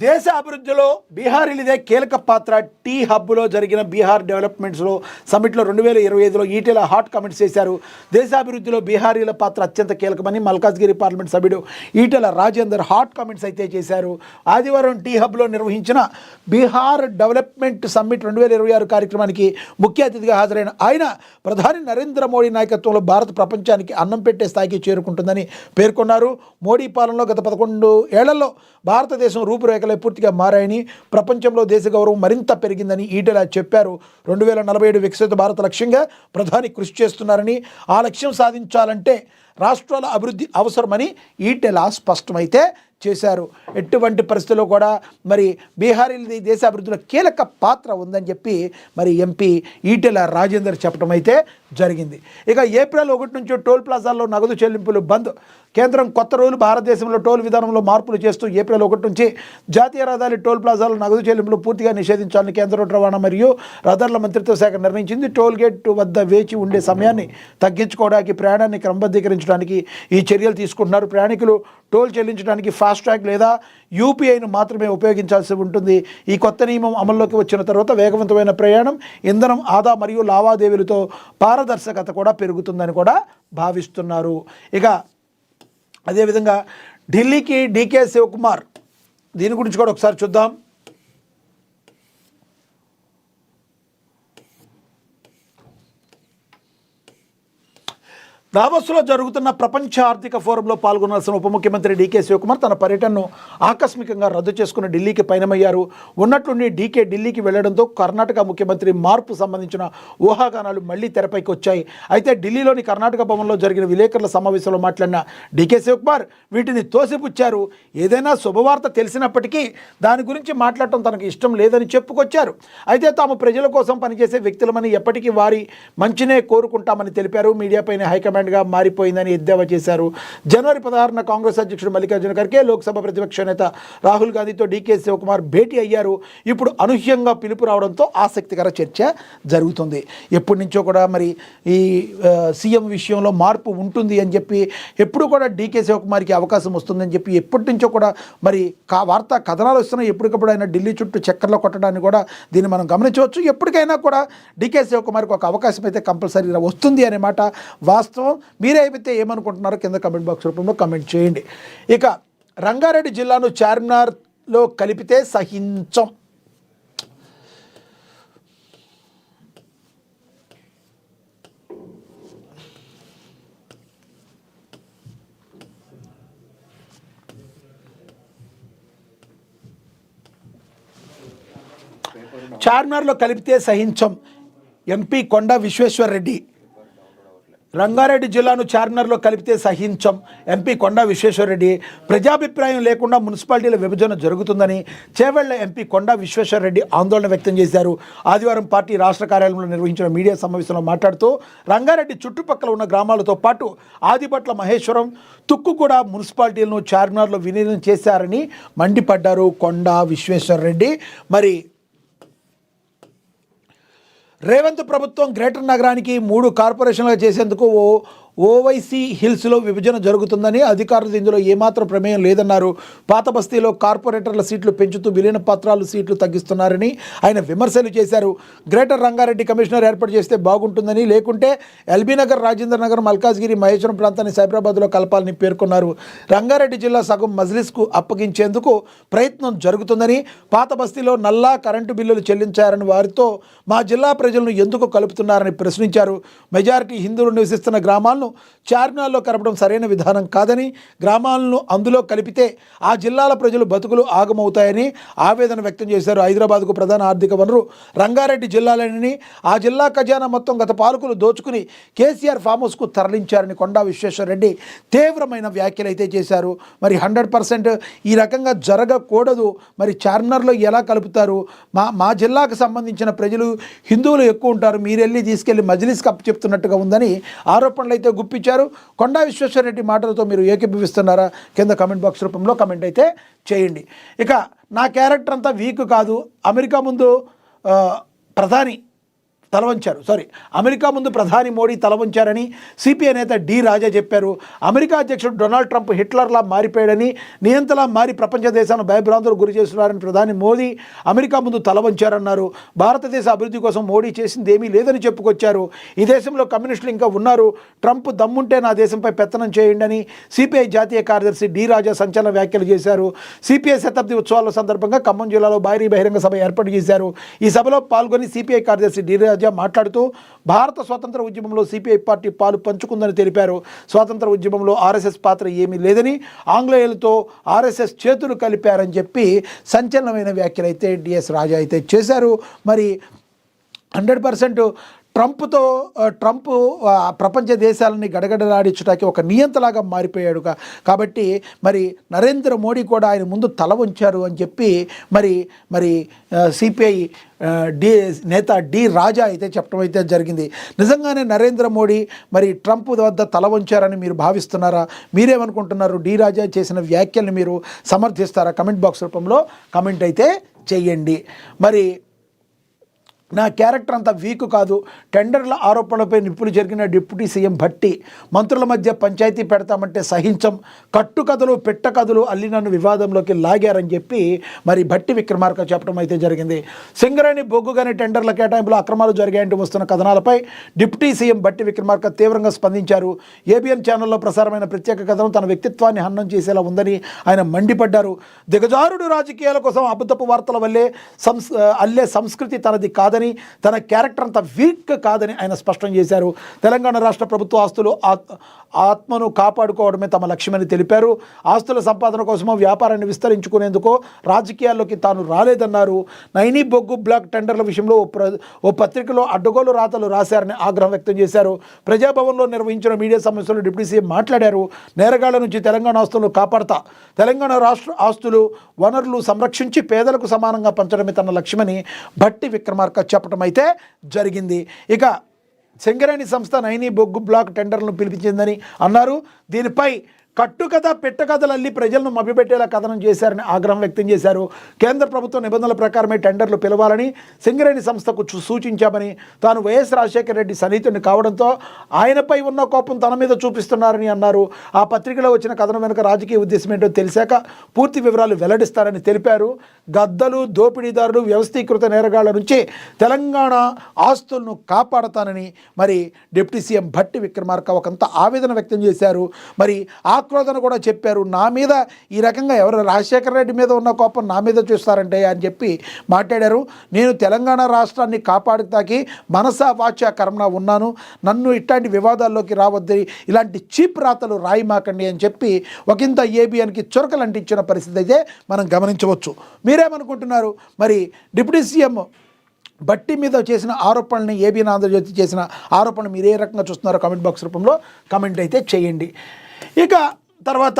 దేశ అభివృద్ధిలో బీహారీలదే కీలక పాత్ర. టీ హబ్లో జరిగిన బీహార్ డెవలప్మెంట్స్లో సమిట్లో 2025లో ఈటెల హాట్ కామెంట్స్ చేశారు. దేశాభివృద్ధిలో బీహారీల పాత్ర అత్యంత కీలకమని మల్కాజ్గిరి పార్లమెంట్ సభ్యుడు ఈటెల రాజేందర్ హాట్ కామెంట్స్ అయితే చేశారు. ఆదివారం టీ హబ్లో నిర్వహించిన బీహార్ డెవలప్మెంట్ సమ్మిట్ 2026 కార్యక్రమానికి ముఖ్య అతిథిగా హాజరైన ఆయన ప్రధాని నరేంద్ర మోడీ నాయకత్వంలో భారత్ ప్రపంచానికి అన్నం పెట్టే స్థాయికి చేరుకుంటుందని పేర్కొన్నారు. మోడీ పాలనలో గత 11 ఏళ్లలో భారతదేశం రూపురేఖలే పూర్తిగా మారాయని, ప్రపంచంలో దేశ గౌరవం మరింత పెరిగిందని ఈటెల చెప్పారు. 2047 వికసిత భారత లక్ష్యంగా ప్రధాని కృషి చేస్తున్నారని, ఆ లక్ష్యం సాధించాలంటే రాష్ట్రాల అభివృద్ధి అవసరమని ఈటెల స్పష్టమైతే చేశారు. ఎటువంటి పరిస్థితుల్లో కూడా మరి బీహారీలది దేశ అభివృద్ధిలో కీలక పాత్ర ఉందని చెప్పి మరి ఎంపీ ఈటెల రాజేందర్ చెప్పడం అయితే జరిగింది. ఇక ఏప్రిల్ 1 నుంచి టోల్ ప్లాజాల్లో నగదు చెల్లింపులు బంద్. కేంద్రం కొత్త రూల్ భారతదేశంలో టోల్ విధానంలో మార్పులు చేస్తూ ఏప్రిల్ 1 నుంచి జాతీయ రహదారి టోల్ ప్లాజాలో నగదు చెల్లింపులు పూర్తిగా నిషేధించాలని కేంద్ర రోడ్డు రవాణా మరియు రహదారుల మంత్రిత్వ శాఖ నిర్ణయించింది. టోల్ గేట్ వద్ద వేచి ఉండే సమయాన్ని తగ్గించుకోవడానికి, ప్రయాణాన్ని క్రమబద్ధీకరించడానికి ఈ చర్యలు తీసుకుంటున్నారు. ప్రయాణికులు టోల్ చెల్లించడానికి ఫాస్ట్రాగ్ లేదా యూపీఐను మాత్రమే ఉపయోగించాల్సి ఉంటుంది. ఈ కొత్త నియమం అమల్లోకి వచ్చిన తర్వాత వేగవంతమైన ప్రయాణం, ఇంధనం ఆదా మరియు లావాదేవీలతో పారదర్శకత కూడా పెరుగుతుందని కూడా భావిస్తున్నారు. ఇక అదేవిధంగా ఢిల్లీకి డీకే శివకుమార్, దీని గురించి కూడా ఒకసారి చూద్దాం. దావోస్లో జరుగుతున్న ప్రపంచ ఆర్థిక ఫోరంలో పాల్గొనాల్సిన ఉప ముఖ్యమంత్రి డీకే శివకుమార్ తన పర్యటనను ఆకస్మికంగా రద్దు చేసుకుని ఢిల్లీకి పయనమయ్యారు. ఉన్నట్లుండి డీకే ఢిల్లీకి వెళ్లడంతో కర్ణాటక ముఖ్యమంత్రి మార్పు సంబంధించిన ఊహాగానాలు మళ్లీ తెరపైకి వచ్చాయి. అయితే ఢిల్లీలోని కర్ణాటక భవన్లో జరిగిన విలేకరుల సమావేశంలో మాట్లాడిన డీకే శివకుమార్ వీటిని తోసిపుచ్చారు. ఏదైనా శుభవార్త తెలిసినప్పటికీ దాని గురించి మాట్లాడటం తనకు ఇష్టం లేదని చెప్పుకొచ్చారు. అయితే తాము ప్రజల కోసం పనిచేసే వ్యక్తులమని, ఎప్పటికీ వారి మంచినే కోరుకుంటామని తెలిపారు. మీడియాపైన హైకమాండ్ మారిపోయిందని ఎద్దేవా చేశారు. జనవరి 16న కాంగ్రెస్ అధ్యక్షుడు మల్లికార్జున ఖర్గే, లోక్సభ ప్రతిపక్ష నేత రాహుల్ గాంధీతో డీకే శివకుమార్ భేటీ అయ్యారు. ఇప్పుడు అనూహ్యంగా పిలుపు రావడంతో ఆసక్తికర చర్చ జరుగుతుంది. ఎప్పటి నుంచో కూడా మరి ఈ సీఎం విషయంలో మార్పు ఉంటుంది అని చెప్పి, ఎప్పుడు కూడా డీకే శివకుమార్కి అవకాశం వస్తుందని చెప్పి ఎప్పటి నుంచో కూడా మరి వార్తా కథనాలు వస్తున్నాయి. ఎప్పటికప్పుడు ఆయన ఢిల్లీ చుట్టూ చక్కర్లో కొట్టడాన్ని కూడా దీన్ని మనం గమనించవచ్చు. ఎప్పటికైనా కూడా డీకే శివకుమార్కి ఒక అవకాశం అయితే కంపల్సరీగా వస్తుంది అనే మాట వాస్తవం. మీరే అయితే ఏమనుకుంటున్నారో కింద కమెంట్ బాక్స్ రూపంలో కమెంట్ చేయండి. ఇక రంగారెడ్డి జిల్లాను చార్మినార్లో కలిపితే సహించం. చార్మినార్లో కలిపితే సహించం ఎంపీ కొండా విశ్వేశ్వర్ రెడ్డి. రంగారెడ్డి జిల్లాను చార్మినార్లో కలిపితే సహించం ఎంపీ కొండా విశ్వేశ్వరరెడ్డి. ప్రజాభిప్రాయం లేకుండా మున్సిపాలిటీల విభజన జరుగుతుందని చేవెళ్ల ఎంపీ కొండా విశ్వేశ్వరరెడ్డి ఆందోళన వ్యక్తం చేశారు. ఆదివారం పార్టీ రాష్ట్ర కార్యాలయంలో నిర్వహించిన మీడియా సమావేశంలో మాట్లాడుతూ రంగారెడ్డి చుట్టుపక్కల ఉన్న గ్రామాలతో పాటు ఆదిపట్ల, మహేశ్వరం, తుక్కుగూడ మున్సిపాలిటీలను చార్మినార్లో విలీనం చేశారని మండిపడ్డారు కొండా విశ్వేశ్వరరెడ్డి. మరి రేవంత్ ప్రభుత్వం గ్రేటర్ నగరానికి 3 కార్పొరేషన్లుగా చేసేందుకు ఓవైసీ హిల్స్లో విభజన జరుగుతుందని, అధికారులు ఇందులో ఏమాత్రం ప్రమేయం లేదన్నారు. పాత బస్తీలో కార్పొరేటర్ల సీట్లు పెంచుతూ విలీన పత్రాలు సీట్లు తగ్గిస్తున్నారని ఆయన విమర్శలు చేశారు. గ్రేటర్ రంగారెడ్డి కమిషనర్ ఏర్పాటు చేస్తే బాగుంటుందని, లేకుంటే ఎల్బీనగర్, రాజేంద్ర నగర్, మల్కాజ్గిరి, మహేశ్వరం ప్రాంతాన్ని సైబరాబాద్లో కలపాలని పేర్కొన్నారు. రంగారెడ్డి జిల్లా సగం మజ్లిస్కు అప్పగించేందుకు ప్రయత్నం జరుగుతుందని, పాత బస్తీలో నల్లా కరెంటు బిల్లులు చెల్లించారని వారితో మా జిల్లా ప్రజలను ఎందుకు కలుపుతున్నారని ప్రశ్నించారు. మెజారిటీ హిందువులు నివసిస్తున్న గ్రామాలను చార్మినార్లో కలపడం సరైన విధానం కాదని, గ్రామాలను అందులో కలిపితే ఆ జిల్లాల ప్రజలు బతుకులు ఆగమవుతాయని ఆవేదన వ్యక్తం చేశారు. హైదరాబాద్కు ప్రధాన ఆర్థిక వనరు రంగారెడ్డి జిల్లాలని, ఆ జిల్లా ఖజానా మొత్తం గత పాలకులు దోచుకుని కేసీఆర్ ఫామ్ హౌస్కు తరలించారని కొండా విశ్వేశ్వరరెడ్డి తీవ్రమైన వ్యాఖ్యలు అయితే చేశారు. మరి 100% ఈ రకంగా జరగకూడదు. మరి చార్మినార్లో ఎలా కలుపుతారు? మా జిల్లాకు సంబంధించిన ప్రజలు హిందువులు ఎక్కువ ఉంటారు, మీరెళ్ళి తీసుకెళ్లి మజ్లిస్కి అప్పు చెప్తున్నట్టుగా ఉందని ఆరోపణలు అయితే గుప్పించారు. కొండా విశ్వేశ్వరరెడ్డి మాటలతో మీరు ఏకీభవిస్తున్నారా? కింద కమెంట్ బాక్స్ రూపంలో కమెంట్ అయితే చేయండి. ఇక నా క్యారెక్టర్ అంతా వీక్ కాదు, అమెరికా ముందు అమెరికా ముందు ప్రధాని మోడీ తలవంచారని సిపిఐ నేత డి రాజా చెప్పారు. అమెరికా అధ్యక్షుడు డొనాల్డ్ ట్రంప్ హిట్లర్లా మారిపోయాడని, నియంతలా మారి ప్రపంచ దేశాలను భయభ్రాంతులకు గురి చేస్తున్నారని ప్రధాని మోదీ అమెరికా ముందు తలవంచారన్నారు. భారతదేశ అభివృద్ధి కోసం మోడీ చేసింది ఏమీ లేదని చెప్పుకొచ్చారు. ఈ దేశంలో కమ్యూనిస్టులు ఇంకా ఉన్నారు, ట్రంప్ దమ్ముంటే నా దేశంపై పెత్తనం చేయండి అని సిపిఐ జాతీయ కార్యదర్శి డి రాజా సంచలన వ్యాఖ్యలు చేశారు. సిపిఐ శతాబ్ది ఉత్సవాల సందర్భంగా ఖమ్మం జిల్లాలో భారీ బహిరంగ సభ ఏర్పాటు చేశారు. ఈ సభలో పాల్గొని సిపిఐ కార్యదర్శి డి రాజా మాట్లాడుతూ భారత స్వాతంత్ర ఉద్యమంలో సిపిఐ పార్టీ పాలు పంచుకుందని తెలిపారు. స్వాతంత్ర ఉద్యమంలో ఆర్ఎస్ఎస్ పాత్ర ఏమీ లేదని, ఆంగ్లేయులతో ఆర్ఎస్ఎస్ చేతులు కలిపారని చెప్పి సంచలనమైన వ్యాఖ్యలు అయితే డిఎస్ రాజా అయితే చేశారు. మరి 100% ట్రంప్ ప్రపంచ దేశాలని గడగడలాడించడానికి ఒక నియంతలాగా మారిపోయాడు. కాబట్టి మరి నరేంద్ర మోడీ కూడా ఆయన ముందు తల వంచారు అని చెప్పి మరి సిపిఐ నేత డి రాజా అయితే చెప్పడం అయితే జరిగింది. నిజంగానే నరేంద్ర మోడీ మరి ట్రంప్ వద్ద తల వంచారని మీరు భావిస్తున్నారా? మీరేమనుకుంటున్నారు? డి రాజా చేసిన వ్యాఖ్యల్ని మీరు సమర్థిస్తారా? కమెంట్ బాక్స్ రూపంలో కమెంట్ అయితే చేయండి. మరి నా క్యారెక్టర్ అంత వీక్ కాదు, టెండర్ల ఆరోపణలపై నిప్పులు జరిగిన డిప్యూటీ సీఎం భట్టి, మంత్రుల మధ్య పంచాయతీ పెడతామంటే సహించం, కట్టుకథలు పెట్టకథలు అల్లి నన్ను వివాదంలోకి లాగారని చెప్పి మరి భట్టి విక్రమార్క చెప్పడం అయితే జరిగింది. సింగరేణి బొగ్గుగానే టెండర్ల కేటాయింపులో అక్రమాలు జరిగాయంటూ వస్తున్న కథనాలపై డిప్యూటీ సీఎం భట్టి విక్రమార్క తీవ్రంగా స్పందించారు. ఏబిఎన్ ఛానల్లో ప్రసారమైన ప్రత్యేక కథనం తన వ్యక్తిత్వాన్ని హననం చేసేలా ఉందని ఆయన మండిపడ్డారు. దిగజారుడు రాజకీయాల కోసం అబద్ధపు వార్తల వల్లే అల్లే సంస్కృతి తనది కాదని, తన క్యారెక్టర్ అంత వీక్ కాదని ఆయన స్పష్టం చేశారు. తెలంగాణ రాష్ట్ర ప్రభుత్వ ఆస్తులు ఆత్మను కాపాడుకోవడమే తమ లక్ష్యమని తెలిపారు. ఆస్తుల సంపాదన కోసమో వ్యాపారాన్ని విస్తరించుకునేందుకో రాజకీయాల్లోకి తాను రాలేదన్నారు. నైనీ బొగ్గు బ్లాక్ టెండర్ల విషయంలో ఓ పత్రికలో అడ్డగోలు రాతలు రాశారని ఆగ్రహం వ్యక్తం చేశారు. ప్రజాభవన్లో నిర్వహించిన మీడియా సమావేశంలో డిప్యూటీ సీఎం మాట్లాడారు. నేరగాళ్ల నుంచి తెలంగాణ ఆస్తులను కాపాడతా, తెలంగాణ రాష్ట్ర ఆస్తులు వనరులు సంరక్షించి పేదలకు సమానంగా పంచడమే తన లక్ష్యమని భట్టి విక్రమార్క చెప్పడం అయితే జరిగింది. ఇక సింగరేణి సంస్థ నైనీ బొగ్గు బ్లాక్ టెండర్లను పిలిపించిందని అన్నారు. దీనిపై కట్టుకథ పెట్టకథలల్లి ప్రజలను మభ్యపెట్టేలా కథనం చేశారని ఆగ్రహం వ్యక్తం చేశారు. కేంద్ర ప్రభుత్వ నిబంధనల ప్రకారమే టెండర్లు పిలవాలని సింగరేణి సంస్థకు సూచించామని, తాను వైఎస్ రాజశేఖర రెడ్డి సన్నిహితుడిని కావడంతో ఆయనపై ఉన్న కోపం తన మీద చూపిస్తున్నారని అన్నారు. ఆ పత్రికలో వచ్చిన కథనం వెనుక రాజకీయ ఉద్దేశం ఏంటో తెలిసాక పూర్తి వివరాలు వెల్లడిస్తారని తెలిపారు. గద్దలు, దోపిడీదారులు, వ్యవస్థీకృత నేరగాళ్ల నుంచి తెలంగాణ ఆస్తులను కాపాడతానని మరి డిప్యూటీ సీఎం భట్టి విక్రమార్క ఒకంత ఆవేదన వ్యక్తం చేశారు. మరి ఆక్రోధన కూడా చెప్పారు. నా మీద ఈ రకంగా ఎవరు రాజశేఖర రెడ్డి మీద ఉన్న కోపం నా మీద చూస్తారంటే అని చెప్పి మాట్లాడారు. నేను తెలంగాణ రాష్ట్రాన్ని కాపాడుతాకి మనసా వాచా కర్మన ఉన్నాను, నన్ను ఇట్లాంటి వివాదాల్లోకి రావద్దు, ఇలాంటి చీప్ రాతలు రాయిమాకండి అని చెప్పి ఒకంత ఏబిఎన్కి చురకలు అంటించిన పరిస్థితి అయితే మనం గమనించవచ్చు. మీరేమనుకుంటున్నారు? మరి డిప్యూటీ సీఎం భట్టి మీద చేసిన ఆరోపణల్ని, ఏబిఎన్ ఆంధ్రజ్యోతి చేసిన ఆరోపణలు మీరు ఏ రకంగా చూస్తున్నారో కామెంట్ బాక్స్ రూపంలో కామెంట్ అయితే చేయండి. ఇక తర్వాత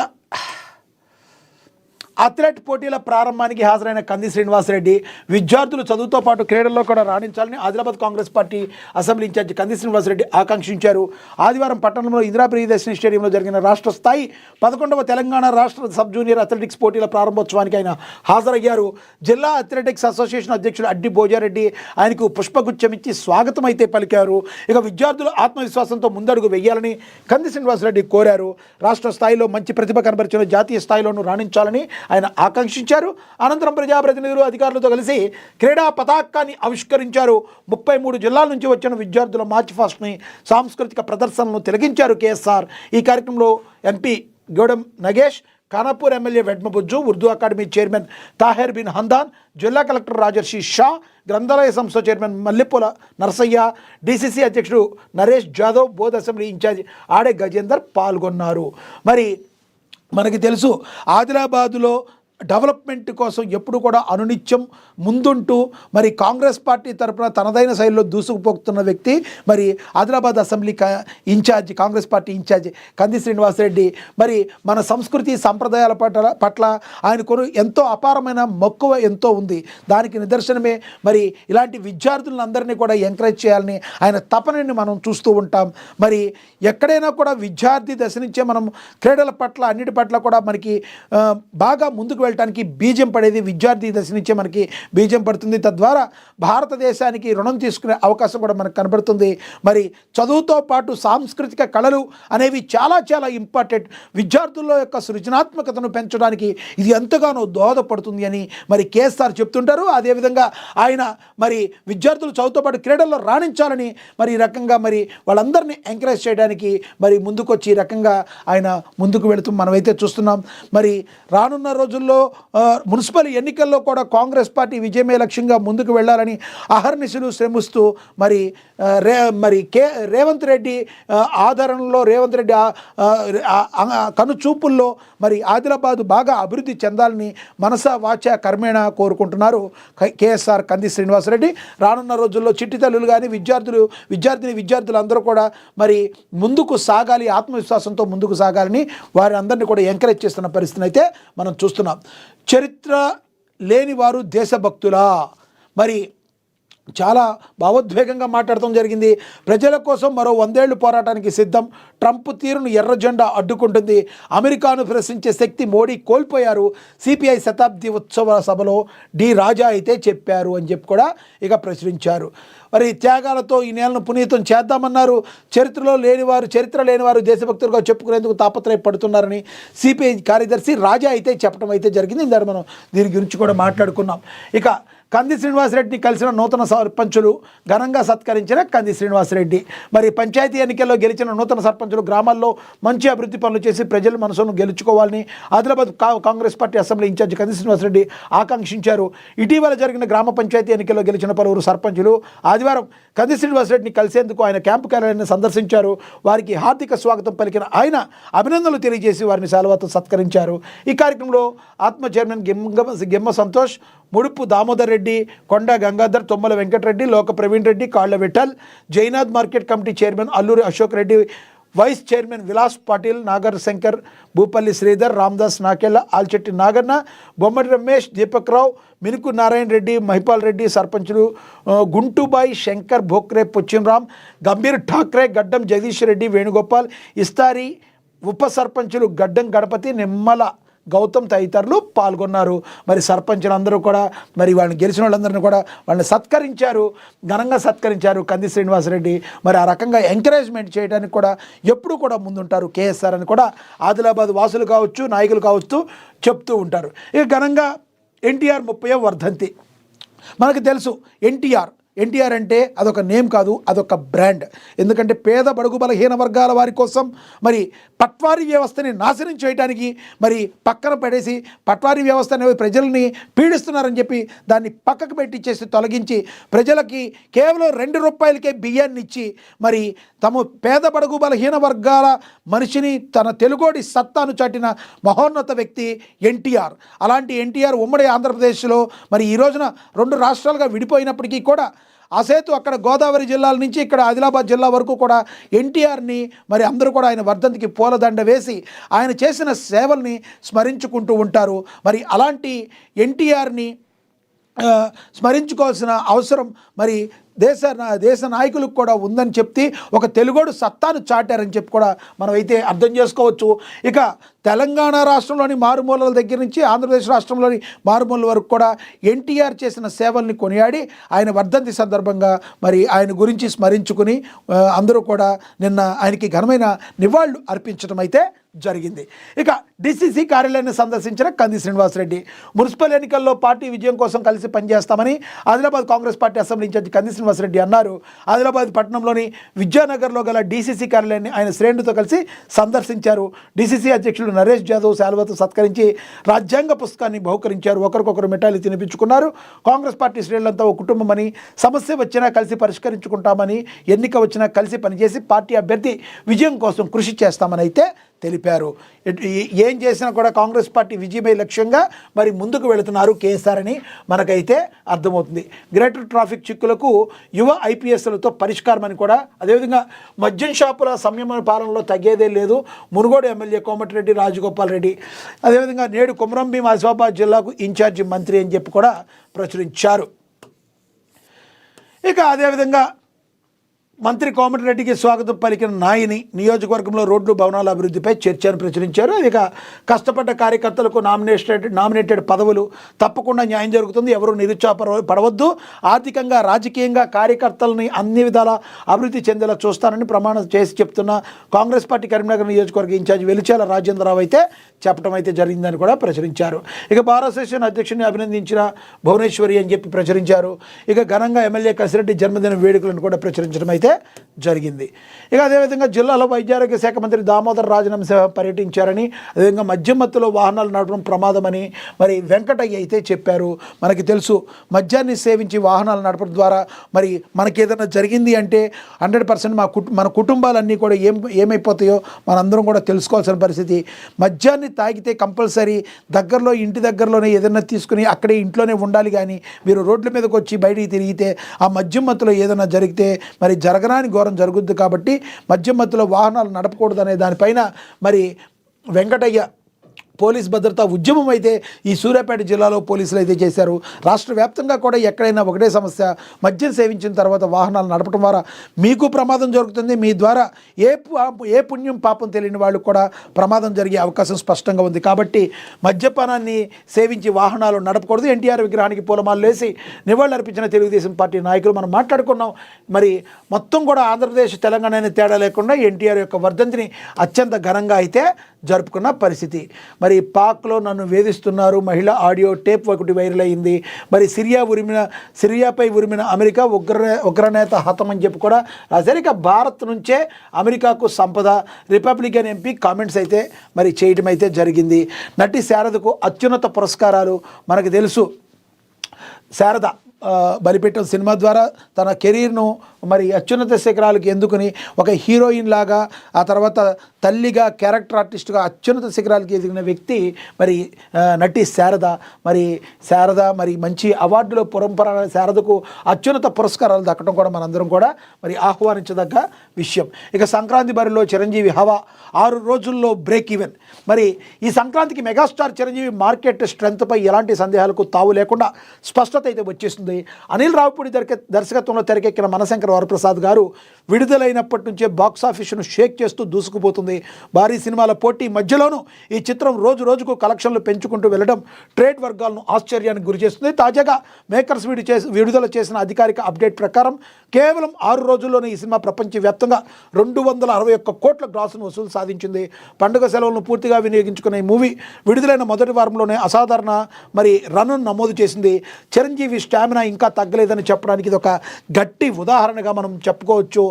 అథ్లెట్ పోటీల ప్రారంభానికి హాజరైన కంది శ్రీనివాసరెడ్డి, విద్యార్థులు చదువుతో పాటు క్రీడల్లో కూడా రాణించాలని Adilabad Congress party assembly incharge Kandi Srinivasa Reddy ఆకాంక్షించారు. ఆదివారం పట్టణంలో ఇందిరా ప్రియదర్శిని స్టేడియంలో జరిగిన రాష్ట్ర స్థాయి 11వ తెలంగాణ రాష్ట్ర సబ్ జూనియర్ అథ్లెటిక్స్ పోటీల ప్రారంభోత్సవానికి ఆయన హాజరయ్యారు. జిల్లా అథ్లెటిక్స్ అసోసియేషన్ అధ్యక్షుడు అడ్డి భోజారెడ్డి ఆయనకు పుష్పగుచ్చం ఇచ్చి స్వాగతం అయితే పలికారు. ఇక విద్యార్థులు ఆత్మవిశ్వాసంతో ముందడుగు వేయాలని కంది శ్రీనివాసరెడ్డి కోరారు. రాష్ట్ర స్థాయిలో మంచి ప్రతిభ కనబరిచిన జాతీయ స్థాయిలోనూ రాణించాలని ఆయన ఆకాంక్షించారు. అనంతరం ప్రజాప్రతినిధులు, అధికారులతో కలిసి క్రీడా పతాకాన్ని ఆవిష్కరించారు. 33 జిల్లాల నుంచి వచ్చిన విద్యార్థుల మార్చ్ ఫాస్ట్ని, సాంస్కృతిక ప్రదర్శనలను తిలకించారు కేఎస్ఆర్. ఈ కార్యక్రమంలో MP Godam Nagesh, Khanapur MLA Vedma Bojju, Urdu academy chairman Taher bin Hamdan, జిల్లా కలెక్టర్ రాజర్షి షా, గ్రంథాలయ సంస్థ చైర్మన్ మల్లెపూల నరసయ్య, డీసీసీ అధ్యక్షుడు నరేష్ జాదవ్, బోధ్ అసెంబ్లీ ఇన్ఛార్జ్ ఆడే గజేందర్ పాల్గొన్నారు. మరి మనకి తెలుసు ఆదిలాబాదులో డెవలప్మెంట్ కోసం ఎప్పుడు కూడా అనునిత్యం ముందుంటూ మరి కాంగ్రెస్ పార్టీ తరఫున తనదైన శైలిలో దూసుకుపోతున్న వ్యక్తి మరి Adilabad assembly incharge, Congress party incharge Kandi Srinivasa Reddy. మరి మన సంస్కృతి సంప్రదాయాల పట్ల ఆయనకు ఎంతో అపారమైన మక్కువ ఎంతో ఉంది. దానికి నిదర్శనమే మరి ఇలాంటి విద్యార్థులందరినీ కూడా ఎంకరేజ్ చేయాలని ఆయన తపనని మనం చూస్తూ ఉంటాం. మరి ఎక్కడైనా కూడా విద్యార్థి దశ నుంచే మనం క్రీడల పట్ల అన్నిటి పట్ల కూడా మనకి బాగా ముందుకు వెళ్ళటానికి బీజం పడేది విద్యార్థి దశ నుంచే మనకి బీజం పడుతుంది. తద్వారా భారతదేశానికి రుణం తీసుకునే అవకాశం కూడా మనకు కనబడుతుంది. మరి చదువుతో పాటు సాంస్కృతిక కళలు అనేవి చాలా చాలా ఇంపార్టెంట్. విద్యార్థుల యొక్క సృజనాత్మకతను పెంచడానికి ఇది ఎంతగానో దోహదపడుతుంది అని మరి కేఎస్ఆర్ చెప్తుంటారు. అదేవిధంగా ఆయన మరి విద్యార్థులు చదువుతో పాటు క్రీడల్లో రాణించాలని మరి ఈ రకంగా మరి వాళ్ళందరినీ ఎంకరేజ్ చేయడానికి మరి ముందుకొచ్చి ఈ రకంగా ఆయన ముందుకు వెళుతూ మనమైతే చూస్తున్నాం. మరి రానున్న రోజుల్లో మున్సిపల్ ఎన్నికల్లో కూడా కాంగ్రెస్ పార్టీ విజయమే లక్ష్యంగా ముందుకు వెళ్ళాలని అహర్నిశలు శ్రమిస్తూ మరి రేవంత్ రెడ్డి ఆదరణలో రేవంత్ రెడ్డి కనుచూపుల్లో మరి ఆదిలాబాద్ బాగా అభివృద్ధి చెందాలని మనస వాచ కర్మేణ కోరుకుంటున్నారు కేఎస్ఆర్ కంది శ్రీనివాసరెడ్డి. రానున్న రోజుల్లో చిట్టి తల్లులు కానీ విద్యార్థులు అందరూ కూడా మరి ముందుకు సాగాలి, ఆత్మవిశ్వాసంతో ముందుకు సాగాలని వారి అందరినీ కూడా ఎంకరేజ్ చేస్తున్న పరిస్థితిని అయితే మనం చూస్తున్నాం. చరిత్ర లేని వారు దేశభక్తులా? మరి చాలా భావోద్వేగంగా మాట్లాడటం జరిగింది. ప్రజల కోసం మరో 100 ఏళ్లు పోరాటానికి సిద్ధం. ట్రంప్ తీరును ఎర్ర జెండా అడ్డుకుంటుంది. అమెరికాను ప్రశ్నించే శక్తి మోడీ కోల్పోయారు. సిపిఐ శతాబ్ది ఉత్సవ సభలో డి రాజా అయితే చెప్పారు అని చెప్పి కూడా ఇక ప్రచురించారు. మరి త్యాగాలతో ఈ నేలను పునీతం చేద్దామన్నారు. చరిత్ర లేనివారు దేశభక్తులుగా చెప్పుకునేందుకు తాపత్రయపడుతున్నారని సిపిఐ కార్యదర్శి రాజా అయితే చెప్పడం అయితే జరిగింది. ఇందాక మనం దీని గురించి కూడా మాట్లాడుకున్నాం. ఇక కంది శ్రీనివాసరెడ్డిని కలిసిన నూతన సర్పంచులు ఘనంగా సత్కరించిన కంది శ్రీనివాసరెడ్డి. మరి పంచాయతీ ఎన్నికల్లో గెలిచిన నూతన సర్పంచులు గ్రామాల్లో మంచి అభివృద్ధి పనులు చేసి ప్రజల మనసును గెలుచుకోవాలని Adilabad Congress party assembly incharge Kandi Srinivasa Reddy ఆకాంక్షించారు. ఇటీవల జరిగిన గ్రామ పంచాయతీ ఎన్నికల్లో గెలిచిన పలువురు సర్పంచులు ఆదివారం కంది శ్రీనివాసరెడ్డిని కలిసేందుకు ఆయన క్యాంపు కార్యాలయాన్ని సందర్శించారు. వారికి హార్దిక స్వాగతం పలికిన ఆయన అభినందనలు తెలియజేసి వారిని శాలువాతో సత్కరించారు. ఈ కార్యక్రమంలో ఆత్మ చైర్మన్ గిమ్మ సంతోష్, ముడుపు దామోదర్ రెడ్డి, కొండ గంగాధర్, తొమ్మల వెంకటరెడ్డి, లోక Praveen Reddy, Kalla Vittal, Jainath market committee chairman Alluri Ashok Reddy, vice chairman Vilas Patil, Nagar Shankar, Bhupalli Sridhar, Ramdas Nakella, Alchetti Nagannna, Bommadi Ramesh, Deepak Rao, Minuku Narayana Reddy, Mahipal Reddy, సర్పంచులు గుంటూబాయి, శంకర్, భోక్రే, పుచ్చిమరామ్, గంభీర్ ఠాక్రే, గడ్డం జగదీష్ రెడ్డి, వేణుగోపాల్, ఇస్తారి, ఉప సర్పంచులు గడ్డం గణపతి, నిమ్మల గౌతమ్ తదితరులు పాల్గొన్నారు. మరి సర్పంచులందరూ కూడా మరి వాళ్ళని గెలిచిన వాళ్ళందరినీ కూడా వాళ్ళని సత్కరించారు, ఘనంగా సత్కరించారు కంది శ్రీనివాసరెడ్డి. మరి ఆ రకంగా ఎంకరేజ్మెంట్ చేయడానికి కూడా ఎప్పుడు కూడా ముందుంటారు కేఎస్ఆర్ అని కూడా ఆదిలాబాద్ వాసులు కావచ్చు, నాయకులు కావచ్చు చెప్తూ ఉంటారు. ఇక ఘనంగా ఎన్టీఆర్ 30వ వర్ధంతి. మనకు తెలుసు ఎన్టీఆర్ అంటే అదొక నేమ్ కాదు, అదొక బ్రాండ్. ఎందుకంటే పేద బడుగు బలహీన వర్గాల వారి కోసం మరి పట్వారీ వ్యవస్థని నాశనం చేయడానికి మరి పక్కన పడేసి పట్వారీ వ్యవస్థ అనేది ప్రజల్ని పీడిస్తున్నారని చెప్పి దాన్ని పక్కకు పెట్టించేసి తొలగించి ప్రజలకి కేవలం 2 రూపాయలకే బియ్యాన్ని ఇచ్చి మరి తమ పేద బడుగు బలహీన వర్గాల మనిషిని తన తెలుగోడి సత్తాను చాటిన మహోన్నత వ్యక్తి ఎన్టీఆర్. అలాంటి ఎన్టీఆర్ ఉమ్మడి ఆంధ్రప్రదేశ్లో మరి ఈ రోజున 2 రాష్ట్రాలుగా విడిపోయినప్పటికీ కూడా అసేతు అక్కడ గోదావరి జిల్లాల నుంచి ఇక్కడ ఆదిలాబాద్ జిల్లా వరకు కూడా ఎన్టీఆర్ని మరి అందరూ కూడా ఆయన వర్ధంతికి పూలదండ వేసి ఆయన చేసిన సేవల్ని స్మరించుకుంటూ ఉంటారు. మరి అలాంటి ఎన్టీఆర్ని స్మరించుకోవాల్సిన అవసరం మరి దేశ నాయకులకు కూడా ఉందని చెప్పి ఒక తెలుగోడు సత్తాను చాటారని చెప్పి కూడా మనం అయితే అర్థం చేసుకోవచ్చు. ఇక తెలంగాణ రాష్ట్రంలోని మారుమూలల దగ్గర నుంచి ఆంధ్రప్రదేశ్ రాష్ట్రంలోని మారుమూలల వరకు కూడా ఎన్టీఆర్ చేసిన సేవల్ని కొనియాడి ఆయన వర్ధంతి సందర్భంగా మరి ఆయన గురించి స్మరించుకుని అందరూ కూడా నిన్న ఆయనకి ఘనమైన నివాళులు అర్పించడం అయితే జరిగింది. ఇక డిసిసి కార్యాలయాన్ని సందర్శించిన కంది శ్రీనివాసరెడ్డి మున్సిపల్ ఎన్నికల్లో పార్టీ విజయం కోసం కలిసి పనిచేస్తామని Adilabad Congress party assembly incharge Kandi Srinivasa Reddy అన్నారు. ఆదిలాబాద్ పట్టణంలోని విద్యానగర్లో గల డిసిసి కార్యాలయాన్ని ఆయన శ్రేణులతో కలిసి సందర్శించారు. డిసిసి అధ్యక్షుడు నరేష్ జాదవ్ శాలువాతో సత్కరించి రాజ్యాంగ పుస్తకాన్ని బహుకరించారు. ఒకరికొకరు మిఠాయిలు తినిపించుకున్నారు. కాంగ్రెస్ పార్టీ శ్రేణులంతా ఒక కుటుంబమని, సమస్య వచ్చినా కలిసి పరిష్కరించుకుంటామని, ఎన్నిక వచ్చినా కలిసి పనిచేసి పార్టీ అభ్యర్థి విజయం కోసం కృషి చేస్తామని అయితే తెలిపారు. ఏం చేసినా కూడా కాంగ్రెస్ పార్టీ విజయమే లక్ష్యంగా మరి ముందుకు వెళుతున్నారు కేసీఆర్ అని మనకైతే అర్థమవుతుంది. గ్రేటర్ ట్రాఫిక్ చిక్కులకు యువ ఐపీఎస్లతో పరిష్కారం అని కూడా, అదేవిధంగా మద్యం షాపుల సంయమన పాలనలో తగ్గేదే లేదు మునుగోడు ఎమ్మెల్యే కోమటిరెడ్డి రాజగోపాల్ రెడ్డి. అదేవిధంగా నేడు కొమరంభీం ఆసిఫాబాద్ జిల్లాకు ఇన్ఛార్జి మంత్రి అని చెప్పి కూడా ప్రచురించారు. ఇక అదేవిధంగా మంత్రి కోమటిరెడ్డికి స్వాగతం పలికిన నాయని నియోజకవర్గంలో రోడ్లు భవనాల అభివృద్ధిపై చర్చను ప్రచురించారు. ఇక కష్టపడ్డ కార్యకర్తలకు నామినేటెడ్ పదవులు తప్పకుండా న్యాయం జరుగుతుంది, ఎవరు నిరుత్సాహపడవద్దు, ఆర్థికంగా రాజకీయంగా కార్యకర్తలని అన్ని విధాల అభివృద్ధి చెందేలా చూస్తానని ప్రమాణం చేసి చెప్తున్న కాంగ్రెస్ పార్టీ కరీంనగర్ నియోజకవర్గ ఇన్ఛార్జి వెలిచాల రాజేంద్రరావు అయితే చెప్పడం అయితే జరిగిందని కూడా ప్రచురించారు. ఇక బార్ అసోసియేషన్ అధ్యక్షుడిని అభినందించిన భువనేశ్వరి అని చెప్పి ప్రచురించారు. ఇక ఘనంగా ఎమ్మెల్యే కసిరెడ్డి జన్మదిన వేడుకలను కూడా ప్రచురించడం అయితే జరిగింది. ఇక అదేవిధంగా జిల్లాలో వైద్యారోగ్య శాఖ మంత్రి దామోదర్ రాజనరసింహ పర్యటించారని, అదేవిధంగా మద్యం మత్తులో వాహనాలు నడపడం ప్రమాదమని మరి వెంకటయ్య అయితే చెప్పారు. మనకి తెలుసు మద్యాన్ని సేవించి వాహనాలు నడపడం ద్వారా మరి మనకి ఏదైనా జరిగింది అంటే 100% మన కుటుంబాలన్నీ కూడా ఏమైపోతాయో మనందరం కూడా తెలుసుకోవాల్సిన పరిస్థితి. మద్యాన్ని తాగితే కంపల్సరీ ఇంటి దగ్గరలోనే ఏదైనా తీసుకుని అక్కడే ఇంట్లోనే ఉండాలి. కానీ మీరు రోడ్ల మీదకి వచ్చి బయటికి తిరిగితే ఆ మద్యం మత్తులో ఏదైనా జరిగితే మరి జరగరాని ఘోరం జరుగుద్ది. కాబట్టి మద్యం మత్తులో వాహనాలు నడపకూడదనే దానిపైన మరి వెంకటయ్య పోలీస్ భద్రతా ఉద్యమం అయితే ఈ సూర్యాపేట జిల్లాలో పోలీసులు అయితే చేశారు. రాష్ట్ర వ్యాప్తంగా కూడా ఎక్కడైనా ఒకటే సమస్య, మద్యం సేవించిన తర్వాత వాహనాలు నడపడం ద్వారా మీకు ప్రమాదం జరుగుతుంది. మీ ద్వారా ఏ పుణ్యం పాపం తెలియని వాళ్ళు కూడా ప్రమాదం జరిగే అవకాశం స్పష్టంగా ఉంది. కాబట్టి మద్యపానాన్ని సేవించి వాహనాలు నడపకూడదు. ఎన్టీఆర్ విగ్రహానికి పూలమాలలు వేసి నివాళులర్పించిన తెలుగుదేశం పార్టీ నాయకులు మనం మాట్లాడుకున్నాం. మరి మొత్తం కూడా ఆంధ్రప్రదేశ్ తెలంగాణ అనే తేడా లేకుండా ఎన్టీఆర్ యొక్క వర్ధంతిని అత్యంత ఘనంగా అయితే జరుపుకున్న పరిస్థితి. మరి పాక్లో నన్ను వేధిస్తున్నారు, మహిళ ఆడియో టేప్ ఒకటి వైరల్ అయింది. మరి సిరియాపై ఉరిమిన అమెరికా ఉగ్రనేత హతం అని చెప్పి కూడా రాశారు. ఇక భారత్ నుంచే అమెరికాకు సంపద, రిపబ్లికన్ ఎంపీ కామెంట్స్ అయితే మరి చేయడం అయితే జరిగింది. నటి శారదకు అత్యున్నత పురస్కారాలు. మనకు తెలుసు శారద బలిపెట్టిన సినిమా ద్వారా తన కెరీర్ను మరి అత్యున్నత శిఖరాలకు ఎందుకుని ఒక హీరోయిన్ లాగా, ఆ తర్వాత తల్లిగా, క్యారెక్టర్ ఆర్టిస్ట్గా అత్యున్నత శిఖరాలకు ఎదిగిన వ్యక్తి మరి నటి శారద. మరి మంచి అవార్డులో పరంపర శారదకు అత్యున్నత పురస్కారాలు దక్కడం కూడా మనందరం కూడా మరి ఆహ్వానించదగ్గ విషయం. ఇక సంక్రాంతి బరిలో చిరంజీవి హవా 6 రోజుల్లో బ్రేక్ ఈవెన్. మరి ఈ సంక్రాంతికి మెగాస్టార్ చిరంజీవి మార్కెట్ స్ట్రెంత్పై ఎలాంటి సందేహాలకు తావు లేకుండా స్పష్టత అయితే వచ్చేస్తుంది. అనిల్ రావిపూడి దర్శకత్వంలో తెరకెక్కిన మనశంకర వరప్రసాద్ గారు విడుదలైనప్పటి నుంచే బాక్సాఫీస్ను షేక్ చేస్తూ దూసుకుపోతుంది. భారీ సినిమాల పోటీ మధ్యలోనూ ఈ చిత్రం రోజు రోజుకు కలెక్షన్లు పెంచుకుంటూ వెళ్ళడం ట్రేడ్ వర్గాలను ఆశ్చర్యానికి గురిచేస్తుంది. తాజాగా మేకర్స్ విడుదల చేసిన అధికారిక అప్డేట్ ప్రకారం కేవలం 6 రోజుల్లోనే ఈ సినిమా ప్రపంచవ్యాప్తంగా 261 కోట్ల గ్రాసును వసూలు సాధించింది. పండుగ సెలవులను పూర్తిగా వినియోగించుకున్న ఈ మూవీ విడుదలైన మొదటి వారంలోనే అసాధారణ మరి రన్ను నమోదు చేసింది. చిరంజీవి స్టామినా ఇంకా తగ్గలేదని చెప్పడానికి ఇది ఒక గట్టి ఉదాహరణగా మనం చెప్పుకోవచ్చు.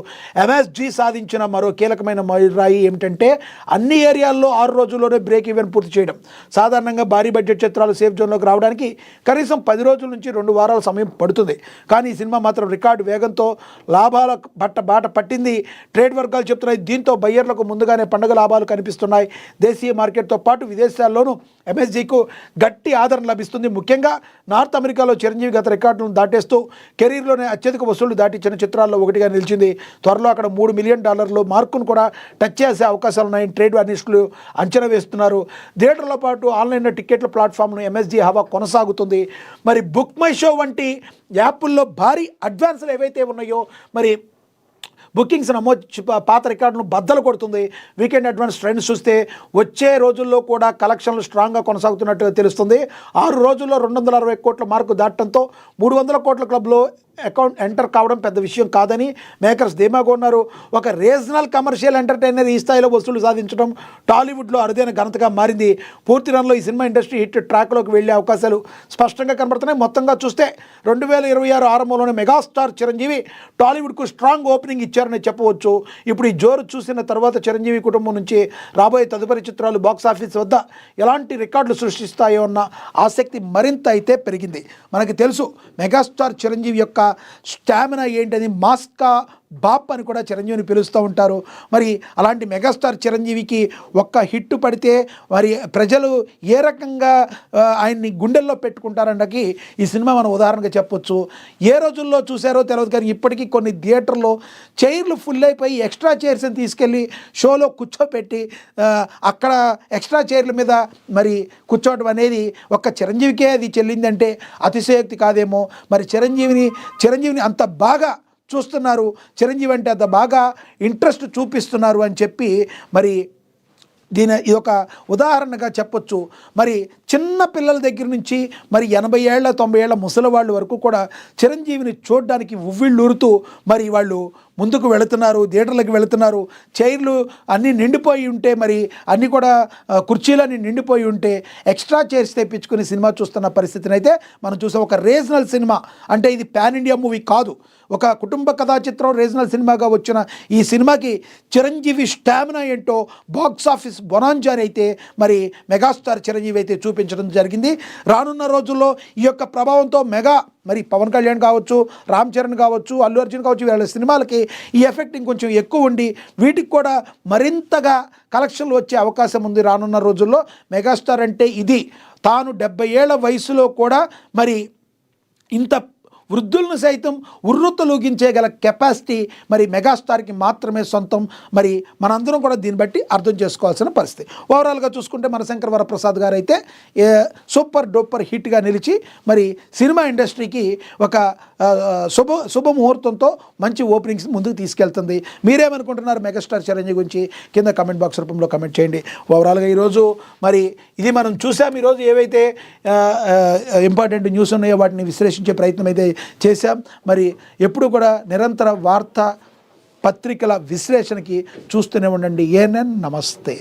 ఎంఎస్జీ సాధించిన మరో కీలకమైన మైలురాయి ఏమిటంటే అన్ని ఏరియాల్లో 6 రోజుల్లోనే బ్రేక్ ఈవెన్ పూర్తి చేయడం. సాధారణంగా భారీ బడ్జెట్ చిత్రాలు సేఫ్ జోన్లోకి రావడానికి కనీసం 10 రోజుల నుంచి 2 వారాల సమయం పడుతుంది. కానీ ఈ సినిమా మాత్రం రికార్డు వేగంతో లాభాల బాట పట్టింది. ట్రేడ్ వర్గాలు చెప్తున్నాయి. దీంతో బయ్యర్లకు ముందుగానే పండుగ లాభాలు కనిపిస్తున్నాయి. దేశీయ మార్కెట్తో పాటు విదేశాల్లోనూ ఎంఎస్జీకు గట్టి ఆదరణ లభిస్తుంది. ముఖ్యంగా నార్త్ అమెరికాలో చిరంజీవి గత రికార్డులను దాటేస్తూ కెరీర్లోనే అత్యధిక వసూళ్లు దాటించిన చిత్రాల్లో ఒకటిగా నిలిచింది. త్వరలో అక్కడ $3 మిలియన్ మార్కును కూడా టచ్ చేసే అవకాశాలు ఉన్నాయని ట్రేడ్ అనలిస్టులు అంచనా వేస్తున్నారు. థియేటర్లో పాటు ఆన్లైన్లో టికెట్ల ప్లాట్ఫామ్ను ఎంఎస్జీ హవా కొనసాగుతుంది. మరి బుక్ మై షో వంటి యాప్ల్లో భారీ అడ్వాన్సులు ఏవైతే ఉన్నాయో మరి బుకింగ్స్ నమోదు పాత రికార్డును బద్దలు కొడుతుంది. వీకెండ్ అడ్వాన్స్ ట్రెండ్స్ చూస్తే వచ్చే రోజుల్లో కూడా కలెక్షన్లు స్ట్రాంగ్గా కొనసాగుతున్నట్టుగా తెలుస్తుంది. 6 రోజుల్లో 260 కోట్ల మార్కు దాటడంతో 300 కోట్ల క్లబ్లో అకౌంట్ ఎంటర్ కావడం పెద్ద విషయం కాదని మేకర్స్ ధీమాగా ఉన్నారు. ఒక రీజనల్ కమర్షియల్ ఎంటర్టైనర్ ఈ స్థాయిలో వసూలు సాధించడం టాలీవుడ్లో అరుదైన ఘనతగా మారింది. పూర్తి రన్లో ఈ సినిమా ఇండస్ట్రీ హిట్ ట్రాక్లోకి వెళ్లే అవకాశాలు స్పష్టంగా కనబడుతున్నాయి. మొత్తంగా చూస్తే 2026 ఆరంభంలోనే మెగాస్టార్ చిరంజీవి టాలీవుడ్కు స్ట్రాంగ్ ఓపెనింగ్ ఇచ్చారని చెప్పవచ్చు. ఇప్పుడు ఈ జోరు చూసిన తర్వాత చిరంజీవి కుటుంబం నుంచి రాబోయే తదుపరి చిత్రాలు బాక్సాఫీస్ వద్ద ఎలాంటి రికార్డులు సృష్టిస్తాయో అన్న ఆసక్తి మరింత అయితే పెరిగింది. మనకి తెలుసు మెగాస్టార్ చిరంజీవి యొక్క స్టామినా ఏంటని మాస్కా బాప్ అని కూడా చిరంజీవిని పిలుస్తూ ఉంటారు. మరి అలాంటి మెగాస్టార్ చిరంజీవికి ఒక్క హిట్ పడితే మరి ప్రజలు ఏ రకంగా ఆయన్ని గుండెల్లో పెట్టుకుంటారన్నకి ఈ సినిమా మనం ఉదాహరణగా చెప్పొచ్చు. ఏ రోజుల్లో చూసారో తెలియదు కానీ ఇప్పటికీ కొన్ని థియేటర్లో చైర్లు ఫుల్ అయిపోయి ఎక్స్ట్రా చైర్స్ని తీసుకెళ్ళి షోలో కూర్చోపెట్టి అక్కడ ఎక్స్ట్రా చైర్ల మీద మరి కూర్చోవడం అనేది ఒక్క చిరంజీవికే అది చెల్లిందంటే అతిశయోక్తి కాదేమో. మరి చిరంజీవిని అంత బాగా చూస్తున్నారు, చిరంజీవి అంటే అంత బాగా ఇంట్రెస్ట్ చూపిస్తున్నారు అని చెప్పి మరి ఇది ఒక ఉదాహరణగా చెప్పొచ్చు. మరి చిన్న పిల్లల దగ్గర నుంచి మరి 80 ఏళ్ళ 90 ఏళ్ళ ముసలి వాళ్ళ వరకు కూడా చిరంజీవిని చూడడానికి ఉవ్విళ్ళూరుతూ మరి వాళ్ళు ముందుకు వెళుతున్నారు, థియేటర్లకు వెళుతున్నారు, చైర్లు అన్నీ నిండిపోయి ఉంటే, మరి అన్నీ కూడా కుర్చీలన్నీ నిండిపోయి ఉంటే ఎక్స్ట్రా చైర్స్ తెప్పించుకుని సినిమా చూస్తున్న పరిస్థితిని అయితే మనం చూసాం. ఒక రీజనల్ సినిమా అంటే ఇది పాన్ ఇండియా మూవీ కాదు, ఒక కుటుంబ కథా చిత్రం రీజనల్ సినిమాగా వచ్చిన ఈ సినిమాకి చిరంజీవి స్టామినా ఏంటో బాక్స్ ఆఫీస్ బొనాంజాని అయితే మరి మెగాస్టార్ చిరంజీవి అయితే చూపించడం జరిగింది. రానున్న రోజుల్లో ఈ యొక్క ప్రభావంతో మెగా మరి పవన్ కళ్యాణ్ కావచ్చు, రామ్ చరణ్ కావచ్చు, అల్లు అర్జున్ కావచ్చు, వీళ్ళ సినిమాలకి ఈ ఎఫెక్ట్ ఇంకొంచెం ఎక్కువ ఉండి వీటికి కూడా మరింతగా కలెక్షన్లు వచ్చే అవకాశం ఉంది రానున్న రోజుల్లో. మెగాస్టార్ అంటే ఇది, తాను 70 ఏళ్ల వయసులో కూడా మరి ఇంత వృద్ధులను సైతం ఉర్రూతలూగించేగల కెపాసిటీ మరి మెగాస్టార్కి మాత్రమే సొంతం. మరి మనందరం కూడా దీన్ని బట్టి అర్థం చేసుకోవాల్సిన పరిస్థితి. ఓవరాల్గా చూసుకుంటే మనశంకర్ వరప్రసాద్ గారు అయితే సూపర్ డూపర్ హిట్గా నిలిచి మరి సినిమా ఇండస్ట్రీకి ఒక శుభముహూర్తంతో మంచి ఓపెనింగ్స్ ముందుకు తీసుకెళ్తుంది. మీరేమనుకుంటున్నారు మెగాస్టార్ చిరంజీవి గురించి కింద కమెంట్ బాక్స్ రూపంలో కమెంట్ చేయండి. ఓవరాల్గా ఈరోజు మరి ఇది మనం చూసాం. ఈరోజు ఏవైతే ఇంపార్టెంట్ న్యూస్ ఉన్నాయో వాటిని విశ్లేషించే ప్రయత్నం అయితే చేశాం. మరి ఎప్పుడు కూడా నిరంతర వార్తా పత్రికల విశ్లేషణకి చూస్తూనే ఉండండి. ఏఎన్ఎన్. నమస్తే.